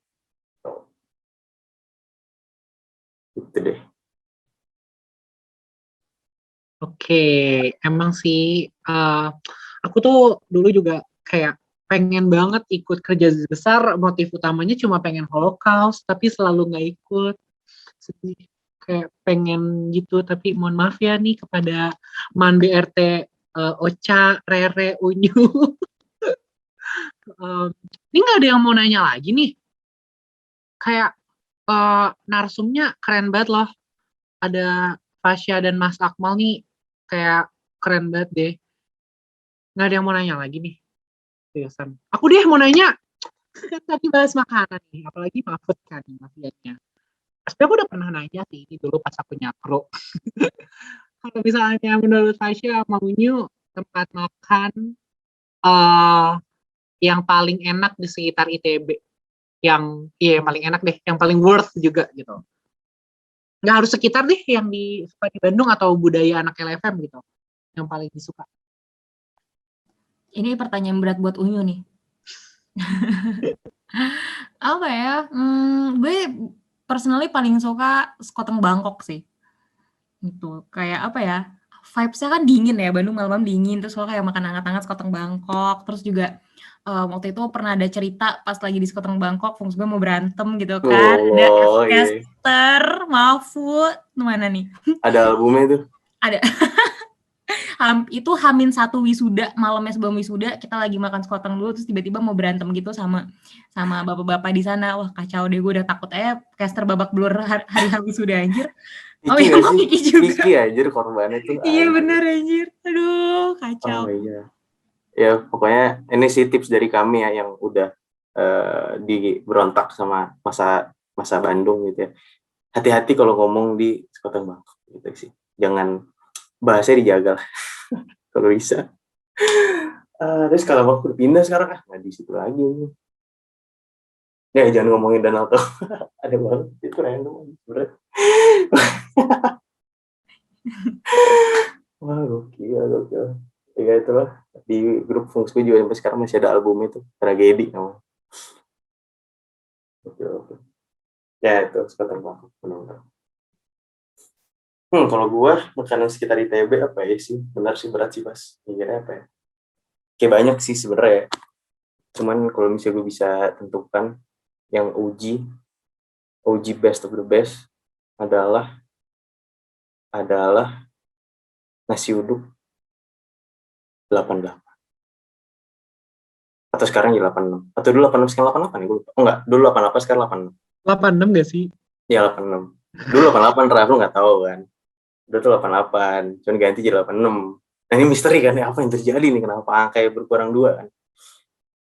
itu deh. Oke, emang sih aku tuh dulu juga kayak pengen banget ikut kerja besar, motif utamanya cuma pengen Holocaust, tapi selalu nggak ikut. Sedih, kayak pengen gitu, tapi mohon maaf ya nih kepada Man BRT, Ocha, Rere, Unyu. Ini nggak ada yang mau nanya lagi nih. Kayak narsumnya keren banget loh. ada Fasya dan Mas Akmal nih kayak keren banget deh. Nggak ada yang mau nanya lagi nih. Seriusan. Aku deh mau nanya. Tadi bahas makanan nih, apalagi Mahfud kan mafianya. Sebenarnya aku udah pernah nanya sih ini dulu pas aku nyakro. Kalau misalnya menurut Fasya sama Unyu tempat makan yang paling enak di sekitar ITB, yang paling enak deh, yang paling worth juga gitu. Nggak harus sekitar deh, yang suka di Bandung atau budaya anak LFM gitu, yang paling disuka. Ini pertanyaan berat buat Unyu nih. Apa ya? Gue personally paling suka sekoteng Bangkok sih. Gitu. Kayak apa ya? Vibes-nya kan dingin ya, Bandung malam-malam dingin, terus kalau kayak makan hangat-hangat sekoteng Bangkok, terus juga waktu itu pernah ada cerita pas lagi di sekoteng Bangkok, Fungs gue mau berantem gitu kan, ada Oh, iya. F-caster, Mahfud, mana nih? Ada albumnya tuh. Ada. Itu H-1 wisuda, malamnya sebelum wisuda, kita lagi makan sekoteng dulu, terus tiba-tiba mau berantem gitu sama bapak-bapak di sana. Wah kacau deh, gue udah takut caster babak belur hari wisuda anjir. Oh Iki iya, nggak sih? Kiki juga. Iki anjir korbannya tuh. Iya anjir. bener anjir. Aduh, kacau. Oh iya. Ya pokoknya ini sih tips dari kami ya yang udah berontak sama masa Bandung gitu ya. Hati-hati kalau ngomong di sekoteng Bangkok gitu sih. Jangan bahasanya dijaga lah. Kalau bisa. Terus kalau mau berpindah sekarang nggak di situ lagi. Ya jangan ngomongin Donald Trump. Ada banget itu random berat. Wah gokil. Ya itulah di grup Fungsku juga sampai sekarang masih ada album itu Tragedi namanya. Oke. Ya itu sekoteng Bangkok benar. Kalau gua makanan sekitar ITB apa ya sih? Benar sih berat sih Bas. Mikirnya apa ya? Kayak banyak sih sebenarnya. Cuman kalau misalnya gue bisa tentukan yang OG best of the best adalah nasi uduk 88. Atau sekarang jadi 86. Atau dulu 86 sekarang 88 ya gue lupa. Oh enggak, dulu 88 sekarang 86. 86 gak sih? Ya 86. Dulu 88 Raf, lu nggak tahu kan. Dulu tuh 88, cuman ganti jadi 86. Nah ini misteri kan, apa yang terjadi nih, kenapa angkanya berkurang 2 kan.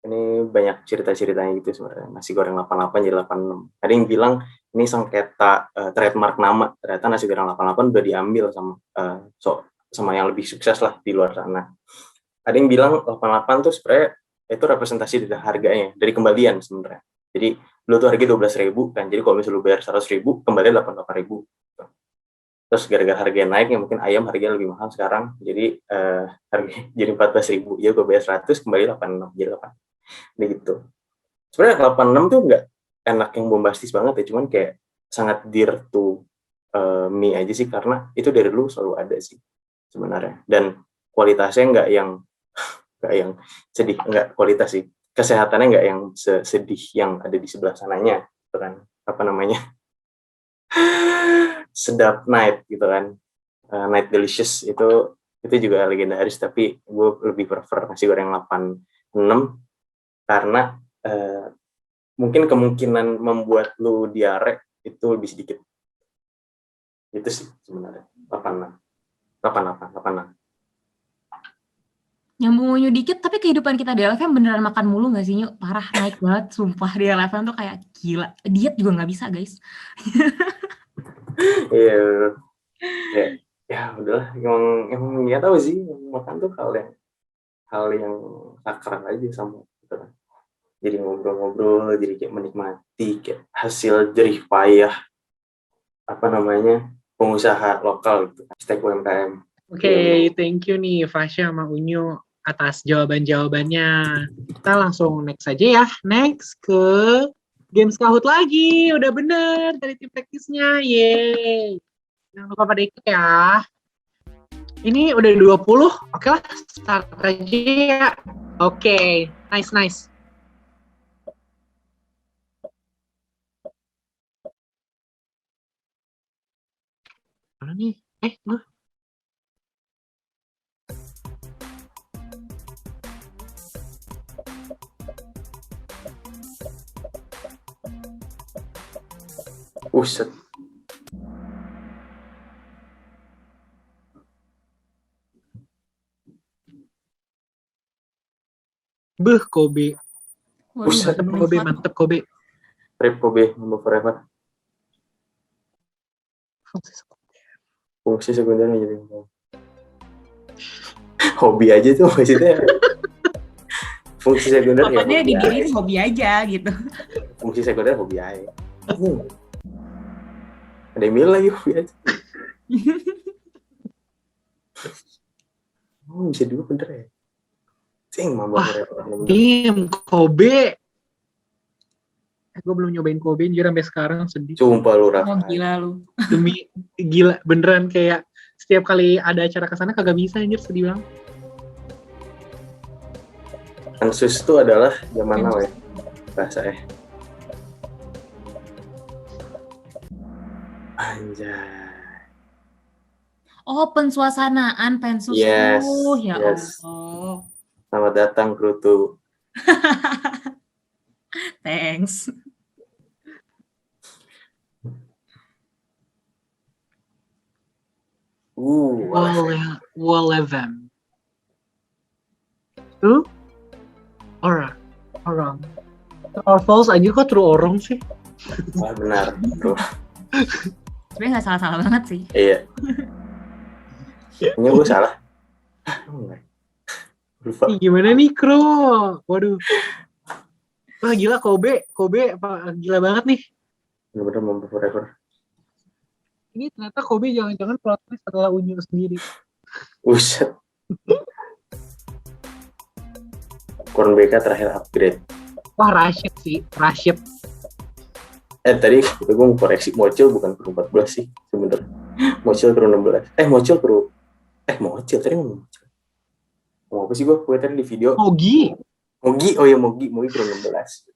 Ini banyak cerita-ceritanya gitu sebenarnya. Nasi goreng 88 jadi 86. Ada yang bilang ini sengketa trademark nama. Ternyata nasi goreng 88 udah diambil sama yang lebih sukses lah di luar sana. Ada yang bilang 88 tuh sebenarnya itu representasi dari harganya, dari kembalian sebenarnya. Jadi dulu tuh harga 12.000 kan. Jadi kalau misalnya lu bayar 100.000, kembalian 88.000. Terus gara-gara harganya naik, ya mungkin ayam harganya lebih mahal sekarang. Jadi harganya jadi 14.000. Ya gue bayar 100, kembali 86 jadi 8. Gitu. Sebenarnya 86 tuh nggak enak yang bombastis banget ya, cuman kayak sangat dear to me aja sih, karena itu dari dulu selalu ada sih sebenarnya. Dan kualitasnya nggak yang sedih, nggak kualitas sih. Kesehatannya nggak yang sedih yang ada di sebelah sananya, gitu kan. Apa namanya? Sedap Night gitu kan. Night Delicious itu juga legendaris, tapi gue lebih prefer nasi goreng 86 karena mungkin kemungkinan membuat lu diare itu lebih sedikit. Itu sih sebenarnya. 88. Nyambung Unyu dikit, tapi kehidupan kita di LFM beneran makan mulu gak sih, Nyu? Parah, naik banget, sumpah di LFM tuh kayak gila. Diet juga gak bisa, guys. Iya. Ya udahlah, emang nggak tahu sih, makan tuh hal yang sakral aja sama gitu kan. Jadi ngobrol-ngobrol, jadi kayak menikmati kayak hasil jerih payah pengusaha lokal gitu, hashtag UMKM. Oke, thank you nih Fasya sama Unyu atas jawaban-jawabannya. Kita langsung next aja ya. Next ke Games Kahoot lagi. Udah bener dari tim teknisnya. Yeay. Jangan lupa pada ikut ya. Ini udah 20. Oke lah, start aja ya. Oke, nice. Mana nih? Uset. Kobe. Waduh, Buset. Mantep Kobe, mantep Kobe. Rip Kobe, Number Forever. Fungsi sekunder menjadi hobi aja tuh maksudnya. Fungsi sekunder ya pokoknya hobi di diri aja. hobi aja gitu. Fungsi sekunder hobi aja. Ada yang bilang lagi hobi aja. Bisa dulu bener ya. Sing Mamba Wah, Forever. Kobe. Gue belum nyobain Kobe, anjir sampai sekarang sedih. Sumpah lu Oh, Rafa. gila lu. Demi gila beneran kayak setiap kali ada acara kesana kagak bisa anjir, sedih banget. Ansus itu adalah zaman now ya bahasa Anjay. Oh, pensuasanaan pensus. Yes, Ya yes. Allah. Selamat datang Krutu. Thanks. Wolevem. True? Orang. Or false aja kok true orang sih. Wah, benar. Tuh. Sebenarnya nggak salah-salah banget sih. Iya. Ini gue salah. Enggak. Lupa. Ih, gimana nih Kro? Waduh. Wah gila Kobe apa gila banget nih. Bener-bener Mamba Forever. Ini ternyata Kobe jangan-jangan plot twist adalah Unyu sendiri. Buset. Korn BK terakhir upgrade. Wah Rashid sih, Rashid. Tadi gue mau koreksi, Mocil bukan kru 14 sih sebenernya. Mocil kru 16. Mocil tadi ngomong Mocil. Ngomong apa sih gue tadi di video? Mogi. Mogi kru 16.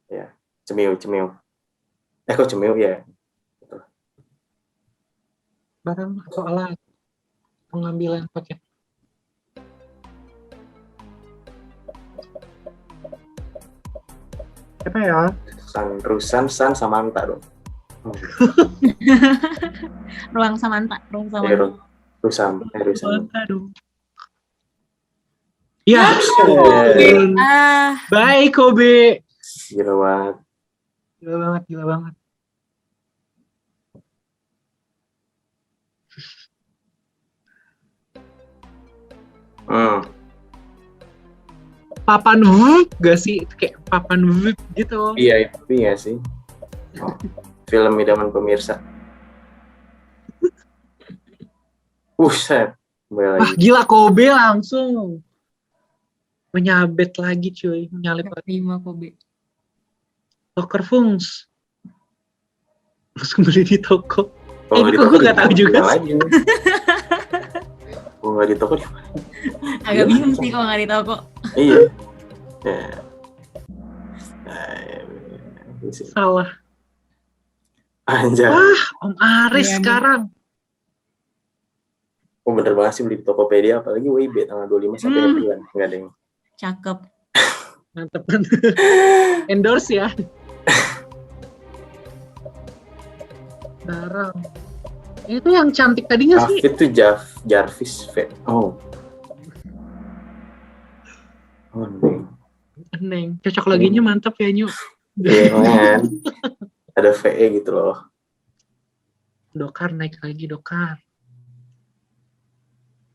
Ya, Cemil. Kok Cemil ya? Barang soal pengambilan paket. Apa ya? Rusan Samantha dong. Ruang Samantha. Rusam. Aduh. Ya. Bye Kobe. Gila banget. Papan Wup gak sih? Kayak Papan Wup gitu. Iya, tapi ya sih. Film idaman pemirsa. Buset. Wah gila Kobe langsung menyabet lagi cuy. Menyalip lagi. 5 Kobe. Locker Fungs. Langsung beli di toko. Kalau di Gue toko gak tahu juga sih. Kalau nggak di toko di mana? Agak bingung sih kalau nggak di toko. Iya. Salah. Anjay. Wah Om Aris Iya, sekarang. Oh bener banget sih beli di Tokopedia, apalagi WIB tanggal 25 sampai bulan. Nggak ada yang. Cakep. Mantep. Endorse ya. Barang. Itu yang cantik tadinya sih. Itu Jarvis V. Oh, Neng. Cocok laginya mantap ya Nyu. iya kan. Ada VE gitu loh. Dokar naik lagi Dokar.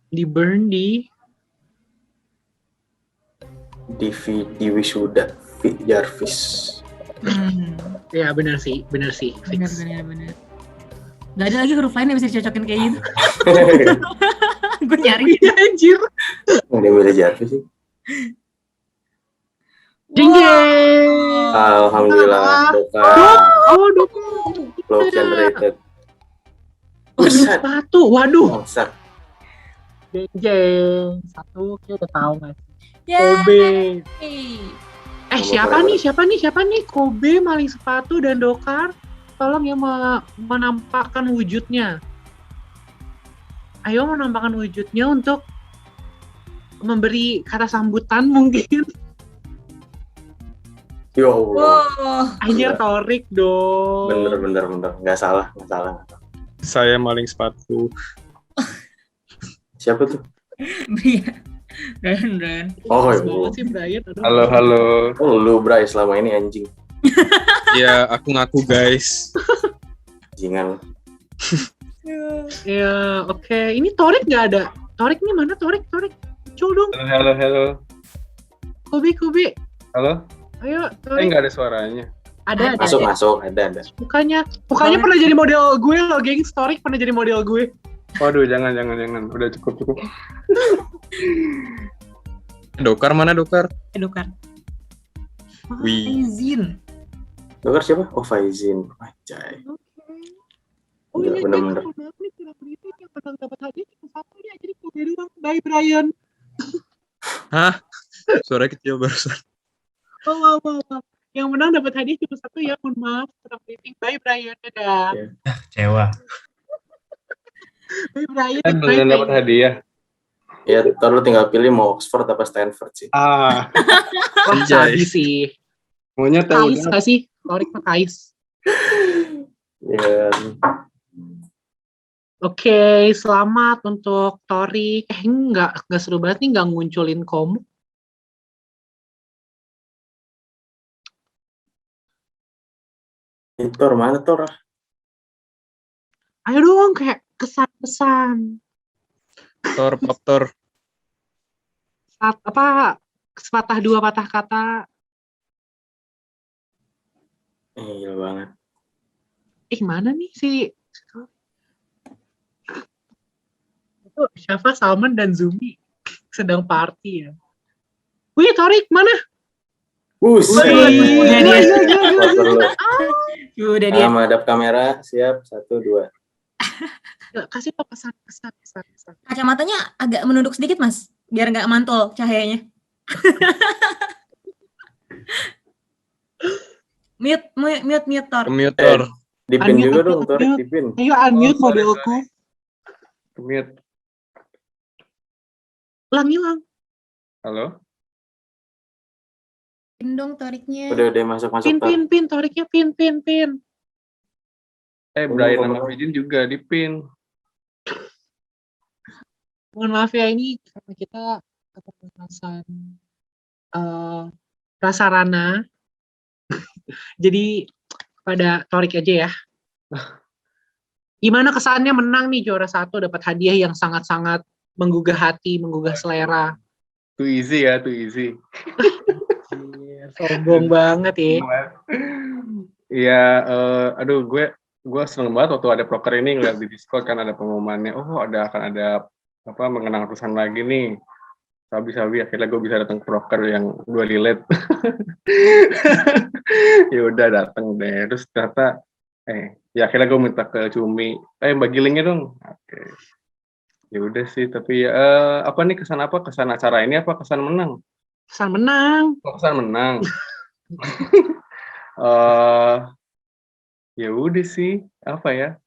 Di burn di Wisuda V Jarvis. ya benar sih fix. Bener. Gak ada lagi huruf lain yang bisa dicocokin kayak gitu. Gue nyari. Anjir. Ada beda Jarvis sih. Jeng jeng. Alhamdulillah Dokar. Dokar. Low generated. Buset. Sepatu. Waduh. Masa. Jeng jeng. Satu kita udah tahu nggak sih? Yeay. Kobe. Siapa nih? Kobe, maling sepatu dan Dokar. Tolong ya menampakkan wujudnya. Ayo menampakkan wujudnya untuk memberi kata sambutan mungkin. Yo Allah. Wow. Anjir Torik dong. Bener. Nggak salah. Saya maling sepatu. Siapa tuh? Brian. Oh, Pas iya. banget sih Brian. Aduh. Halo. Oh, lu Bray selama ini anjing. Ya, aku ngaku guys. Jingan. Ya, oke. Ini Torik nggak ada. Torik nih mana? Torik. Muncul dong. Halo. Kubi. Halo. Ayo, Torik. Nggak ada suaranya. Ada. Masuk, ada. Mukanya pernah jadi model gue loh, geng. Torik pernah jadi model gue. Waduh, jangan. Udah cukup. Dokar mana Dokar? Edukan. Wih. Izin. Dokter siapa? Oh, Faizin. Anjay. Oh Iya, iya, bener-bener. maaf nih, kurang berita yang menang dapat hadiah cuma satu nih, jadi Kobe doang. Bye, Brian. Hah? Suara kecil barusan. Maaf. Yang menang dapat hadiah cuma satu ya, mohon maaf. Kurang briefing. Bye, Brian. Dadah. Iya. Kecewa. Bye, Brian. Kan belum dapat hadiah. Ya, ntar lu tinggal pilih mau Oxford apa Stanford sih. Ah, Wah, Anjay. sabi sih. maunya tahu Kais nggak sih? Torik mah Kais. Ya, Oke, selamat untuk Torik. Nggak seru banget nih, nggak ngunculin Komuk. Tor mana Tor? Ayo dong, kayak kesan-pesan. Pop Tor. Sepatah dua patah kata. Gila banget. Mana nih si itu Syafa, Salman, dan Zumi sedang party ya. Wih, Torik, mana? Buset. Udah dia. Foto lu. Udah dia. Madap kamera, siap, 1, 2. Kasih tau pesan. Kacamatanya agak menunduk sedikit, Mas, biar nggak mantul cahayanya. Mute, Tor. Mute Tor. Dipin Unmute, juga dong, unmute. Torik, dipin. Ayo unmute Oh, sorry, modelku. Mute. Hilang. Halo. Pin dong Toriknya. Udah masuk Tor. Pin, Toriknya pin. Brian sama Fidin juga dipin. Mohon maaf ya, ini karena kita keterbatasan prasarana. Jadi pada Torik aja ya. Gimana kesannya menang nih juara 1, dapat hadiah yang sangat-sangat menggugah hati, menggugah selera. Too easy. Sombong banget ya. Iya, aduh gue seneng banget waktu ada proker ini ngeliat di Discord kan ada pengumumannya. Oh, akan ada mengenang ratusan lagi nih. Sabi akhirnya gue bisa datang ke proker yang 2 relate. Ya udah datang deh. Terus ternyata ya akhirnya gue minta ke Cumi, bagi linknya dong. Oke. Ya udah sih, tapi apa nih kesan acara ini, apa kesan menang? Kesan menang. Oh, kesan menang. Ya udah sih, apa ya?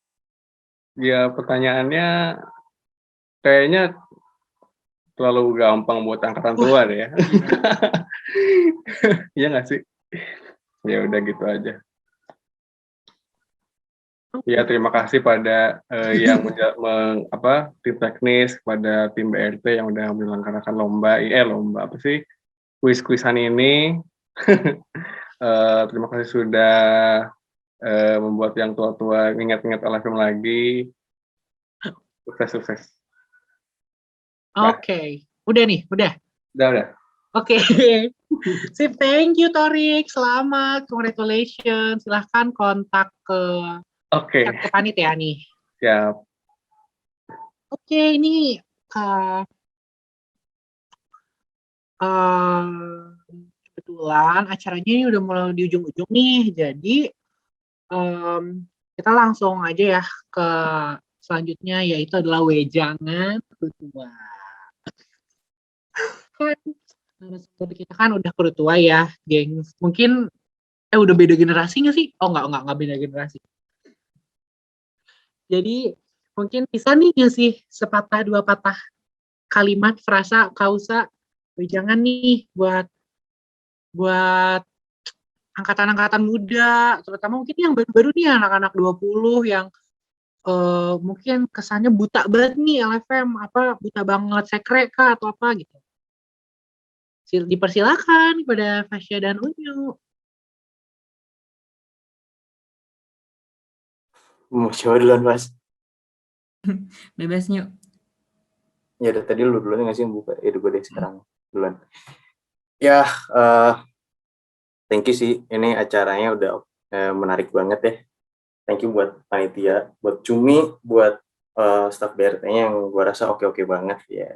Ya pertanyaannya kayaknya terlalu gampang buat angkatan tua deh ya. Iya nggak sih? Ya udah gitu aja. Ya terima kasih pada yang tim teknis, kepada tim BRT yang udah menyelenggarakan lomba apa sih? Kuis-kuisan ini. Terima kasih sudah membuat yang tua-tua ingat-ingat LFM lagi. Sukses. Oke. Udah. Udah. Oke. Sip, thank you Torik. Selamat, congratulations. Silahkan kontak ke panitia nih. Siap. Oke, ini kebetulan acaranya ini udah mulai di ujung-ujung nih. Jadi kita langsung aja ya ke selanjutnya, yaitu adalah wejangan kerutua. Narasumber kita kan udah kerutua ya, geng. Mungkin udah beda generasi nggak sih? Oh nggak beda generasi. Jadi mungkin bisa nih ngasih sepatah dua patah kalimat, frasa, kausa, wejangan nih buat angkatan-angkatan muda, terutama mungkin yang baru-baru nih anak-anak 20 yang mungkin kesannya buta banget nih LFM, buta banget sekre kah atau apa gitu. Dipersilakan kepada Fasya dan Unyu. Mau coba duluan, Mas. Bebas Nyu. Ya udah tadi lu duluan nggak sih yang buka? Ya udah gue deh sekarang duluan. Ya, thank you sih. Ini acaranya udah menarik banget ya. Thank you buat panitia, buat Cumi, buat staff BRT-nya yang gue rasa oke-oke banget ya.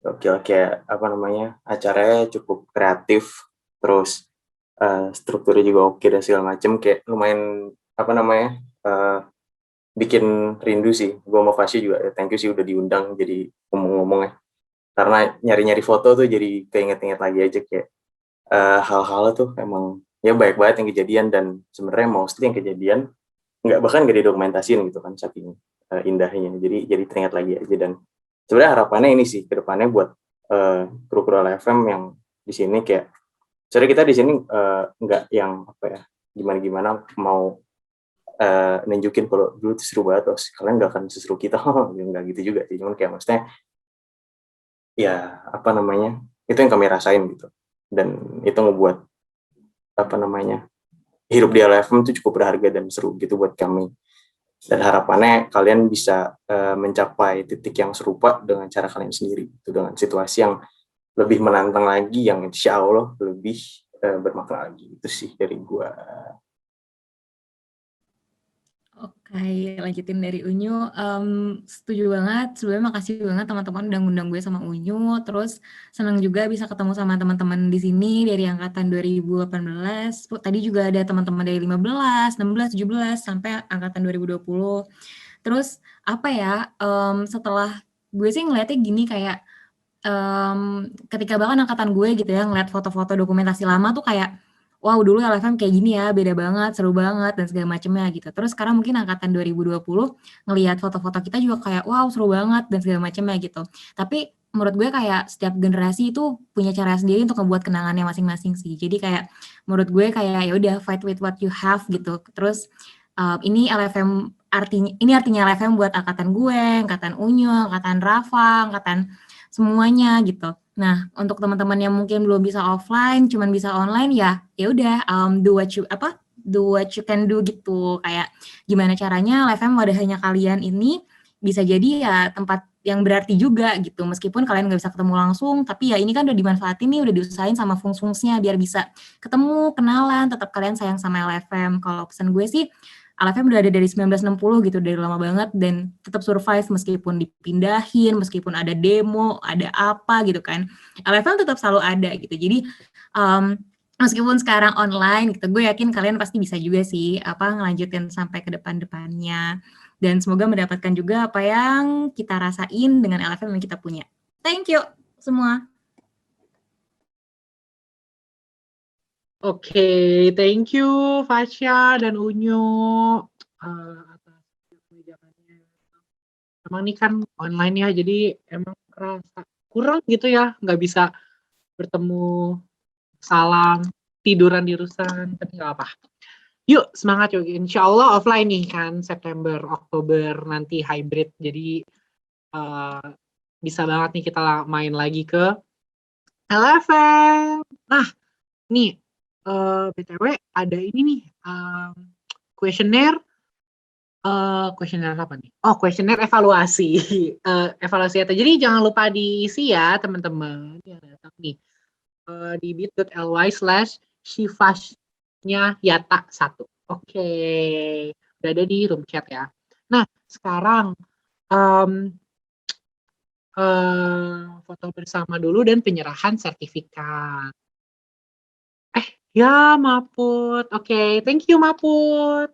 Oke, apa namanya, acaranya cukup kreatif, terus strukturnya juga oke dan segala macem, kayak lumayan apa namanya, bikin rindu sih. Gue sama Fasya juga thank you sih udah diundang jadi ngomong-ngomong ya. Karena nyari-nyari foto tuh jadi keinget-inget lagi aja kayak hal-hal tuh emang ya banyak banget yang kejadian, dan sebenarnya mostly yang kejadian bahkan nggak didokumentasiin gitu kan, saking indahnya. Jadi teringat lagi aja. Dan sebenarnya harapannya ini sih ke depannya buat kru-kru LFM yang di sini, kayak sebenarnya kita di sini nggak yang apa ya, gimana mau nunjukin kalau dulu tuh seru banget, terus kalian nggak akan seseru kita. Nggak gitu juga sih, cuman kayak maksudnya ya apa namanya, itu yang kami rasain gitu, dan itu ngebuat apa namanya, hidup di LFM itu cukup berharga dan seru gitu buat kami. Dan harapannya kalian bisa mencapai titik yang serupa dengan cara kalian sendiri, itu dengan situasi yang lebih menantang lagi, yang insya Allah lebih bermakna lagi. Itu sih dari gua. Oke, lanjutin dari Unyu. Setuju banget. Sebelumnya makasih banget teman-teman udah ngundang gue sama Unyu. Terus senang juga bisa ketemu sama teman-teman di sini dari angkatan 2018. Tadi juga ada teman-teman dari 15, 16, 17 sampai angkatan 2020. Terus apa ya? Setelah gue sih ngeliatnya gini kayak ketika bahkan angkatan gue gitu ya ngeliat foto-foto dokumentasi lama tuh kayak wow, dulu LFM kayak gini ya, beda banget, seru banget, dan segala macamnya gitu. Terus sekarang mungkin angkatan 2020 ngelihat foto-foto kita juga kayak wow, seru banget, dan segala macamnya gitu. Tapi menurut gue kayak setiap generasi itu punya cara sendiri untuk membuat kenangannya masing-masing sih. Jadi kayak menurut gue kayak ya udah fight with what you have gitu. Terus ini LFM artinya LFM buat angkatan gue, angkatan Unyu, angkatan Rafa, angkatan semuanya gitu. Nah, untuk teman-teman yang mungkin belum bisa offline, cuman bisa online ya udah do what you can do gitu. Kayak gimana caranya LFM wadahnya kalian ini bisa jadi ya tempat yang berarti juga gitu. Meskipun kalian nggak bisa ketemu langsung, tapi ya ini kan udah dimanfaatin nih, udah diusahain sama fungsinya biar bisa ketemu, kenalan, tetap kalian sayang sama LFM. Kalau pesan gue sih LFM udah ada dari 1960 gitu, dari lama banget, dan tetap survive meskipun dipindahin, meskipun ada demo, ada apa gitu kan. LFM tetap selalu ada gitu. Jadi meskipun sekarang online gitu, gue yakin kalian pasti bisa juga sih ngelanjutin sampai ke depan-depannya. Dan semoga mendapatkan juga apa yang kita rasain dengan LFM yang kita punya. Thank you semua. Oke, thank you Fasya dan Unyu atas kebijakannya. Emang ini kan online ya, jadi emang kerasa kurang gitu ya, nggak bisa bertemu, salam, tiduran di rusun, tapi nggak apa. Yuk semangat yuk, insya Allah offline nih kan September, Oktober nanti hybrid, jadi bisa banget nih kita main lagi ke LFM. Nah, nih BTW ada ini nih kuesioner apa nih? Oh, kuesioner evaluasi. Evaluasi itu. Jadi jangan lupa diisi ya teman-teman yang datang nih di bit.ly/shifashnya yata 1. Oke. Udah ada di room chat ya. Nah, sekarang foto bersama dulu dan penyerahan sertifikat. Ya, Maput. Oke, thank you, Maput.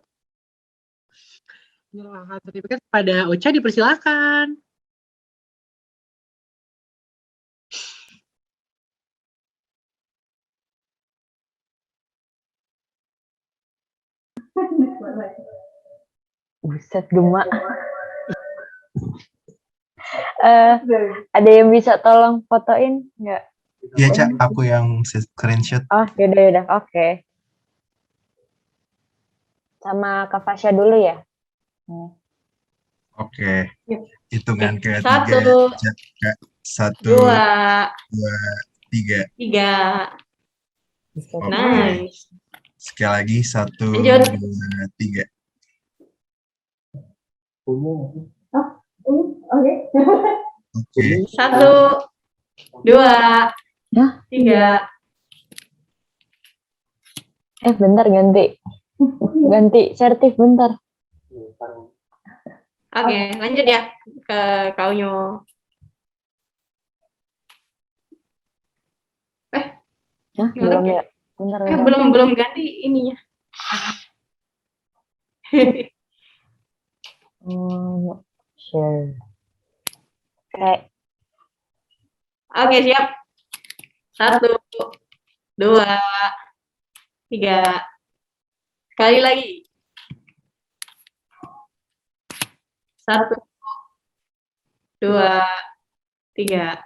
Penyerahan sertifikat pada Ocha dipersilakan. Buset, gemak. Ada yang bisa tolong fotoin nggak? Iya, Cak, aku yang screenshot. Oh, yaudah, oke. Sama Kak Fasya dulu ya? Oke. Hitungan ketiga. Satu. Cak. 1, Dua. 2, 3. 3. Oke. Nice. Sekali lagi 1, Lanjut. 2, 3. Oke. 1, 2, 3. Bentar ganti sertif bentar. Oke, lanjut ya ke Kaunyo. Belum ya. Bentar. Belum ganti ininya. Share. Oke. Oke, siap. 1, 2, 3. Sekali lagi. 1, 2, 3.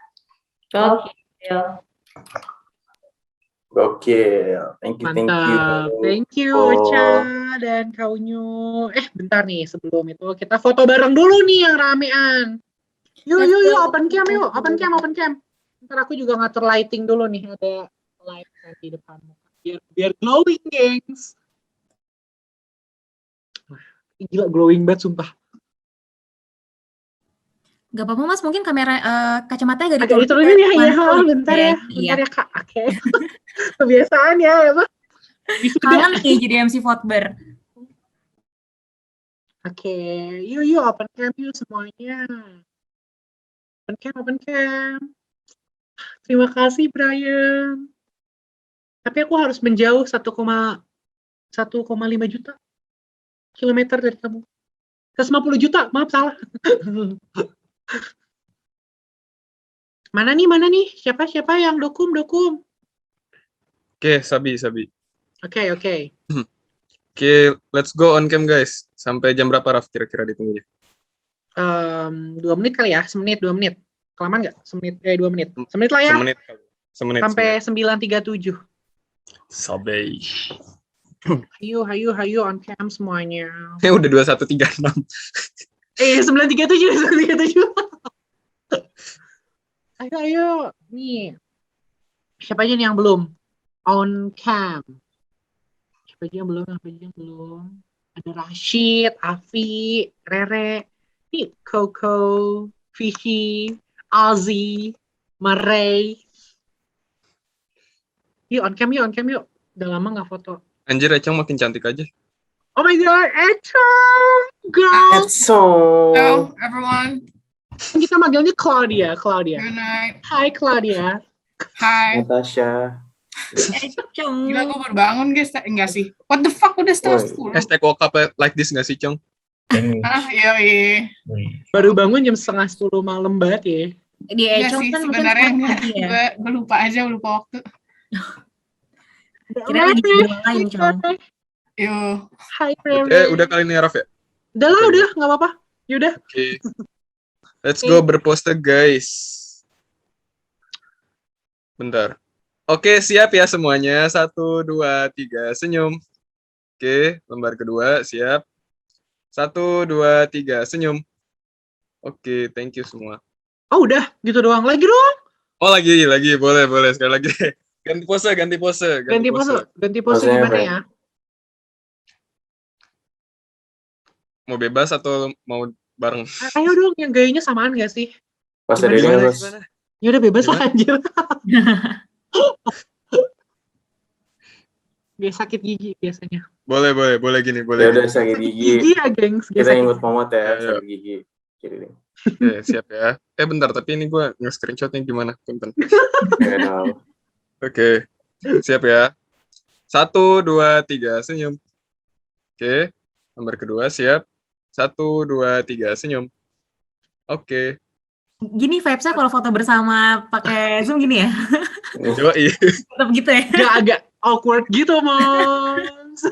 Gokil. Gokil. Thank you. Mantap. Thank you, Oh. Ocha dan Kaunyo. Bentar nih, sebelum itu kita foto bareng dulu nih yang ramean. Yuk, open cam yuk. Open cam. Ntar aku juga ngatur lighting dulu nih, ada light di depan muka. Biar glowing, gengs. Wah, gila glowing banget, sumpah. Gak apa-apa Mas, mungkin kamera kacamatanya agak Agak diturunin ya, bentar ya. Iya. Bentar ya, Kak. Oke. Kebiasaan ya, apa? Kangen nih jadi MC Fotber. Oke, yuk open cam yuk semuanya. Open cam. Terima kasih Brian. Tapi aku harus menjauh 1,5 juta kilometer dari kamu. 150 juta, maaf salah. Mana nih? Siapa yang dokum? Oke, Sabi. Oke. Oke, let's go on cam guys. Sampai jam berapa Raf kira-kira ditunggunya? 2 menit kali ya, 2 menit. Kelamaan nggak? 2 menit. Semenit lah ya. Semenit. Sampai 9.37. Sabi. Hayu on cam semuanya. Udah 21.36. 9.37. Ayo. Nih. Siapa aja nih yang belum? On cam. Siapa aja yang belum? Ada Rashid, Afi, Rere, nih Coco, Fishy, Ozzy, Maray. Yuk on cam yuk. Udah lama nggak foto. Anjir, Econg makin cantik aja. Oh my god, Echong, girl. Hello, everyone. Kita manggilnya Claudia. Good night. Hi Claudia. Hi. Natasha. Gila, gue baru bangun, guys. Enggak sih. What the fuck, udah setengah 10. Hashtag woke up like this nggak sih, Cong? Yoi. Baru bangun jam 9:30 malam banget ya. Di Enggak Econg sih, kan mungkin sebenarnya sekarang enggak. pagi ya. Gue lupa waktu. Kira lagi di rumah lain, Cong. Yo. Hi Rere. Udah kali ini Raf ya? Udah, nggak apa-apa. Yaudah. Oke. Let's go berpose guys. Bentar. Oke, siap ya semuanya. 1, 2, 3, senyum. Oke, lembar kedua, siap. 1, 2, 3, senyum. Oke, thank you semua. Oh udah, gitu doang. Lagi dong. Oh lagi, boleh sekali lagi. Ganti pose. Ganti pose Posenya gimana apa? ya? Mau bebas atau mau bareng? Ayo dong, yang gayanya samaan gak sih? Pas ada Gimana? dengan Bos. Ya udah bebas lah anjir. Dia sakit gigi biasanya. Boleh gini, boleh. Ya udah gini. sakit gigi. Gigi ya, gengs. Kita ingat momot ya, Ayo. sakit gigi. Kiri. Oke, siap ya. Bentar, tapi ini gue nge-screenshotnya gimana? Punten. Ya tahu. Oke, siap ya. 1, 2, 3, senyum. Oke, nomor kedua siap. 1, 2, 3, senyum. Oke. Gini vibes-nya kalau foto bersama pakai Zoom gini ya? Yoi. Tetap gitu ya? Agak awkward gitu, Mons.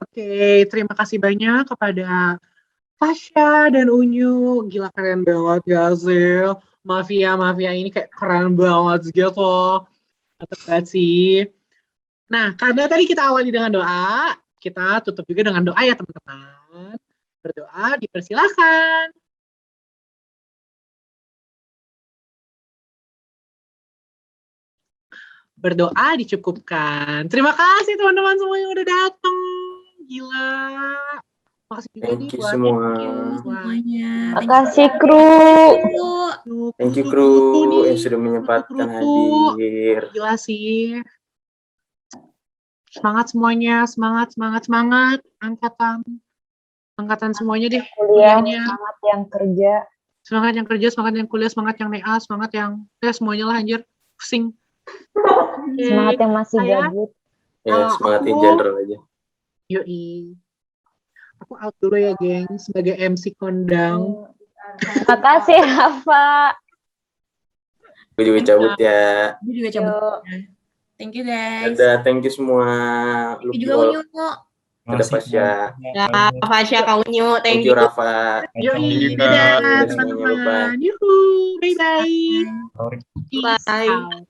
Oke, terima kasih banyak kepada Tasha dan Unyu. Gila keren banget ya sih. Mafia ini kayak keren banget gitu. Mantap banget sih. Nah, karena tadi kita awali dengan doa, kita tutup juga dengan doa ya teman-teman. Berdoa dipersilahkan. berdoa dicukupkan. Terima kasih teman-teman semua yang udah datang. Gila. Makasih juga Thank nih you buat semua. Semuanya. Makasih kru. Thank you kru yang sudah menyempatkan hadir. Gila sih. Semangat semuanya, semangat. Angkatan semuanya deh. Kuliah, Kuliahnya. semangat yang kerja. Semangat yang kerja, semangat yang kuliah, semangat yang NEA, semangat yang semuanya lah anjir. Pusing. Semangat yang masih Saya- gabut. Ya, semangat in aku- general aja. Yoi. Aku out dulu ya, geng, sebagai MC kondang. Makasih Rafa. Gue juga cabut ya. Gue juga cabut. Yuk. Thank you guys. Dadah, thank you semua. Thank you juga Unyu. Dadah Fasya. Ya, Fasya, Kak Unyu, Thank you Rafa. Yoi, Thank you, dadah Kak. teman-teman. Bye-bye. Yuhu, bye-bye. Bye. Peace out.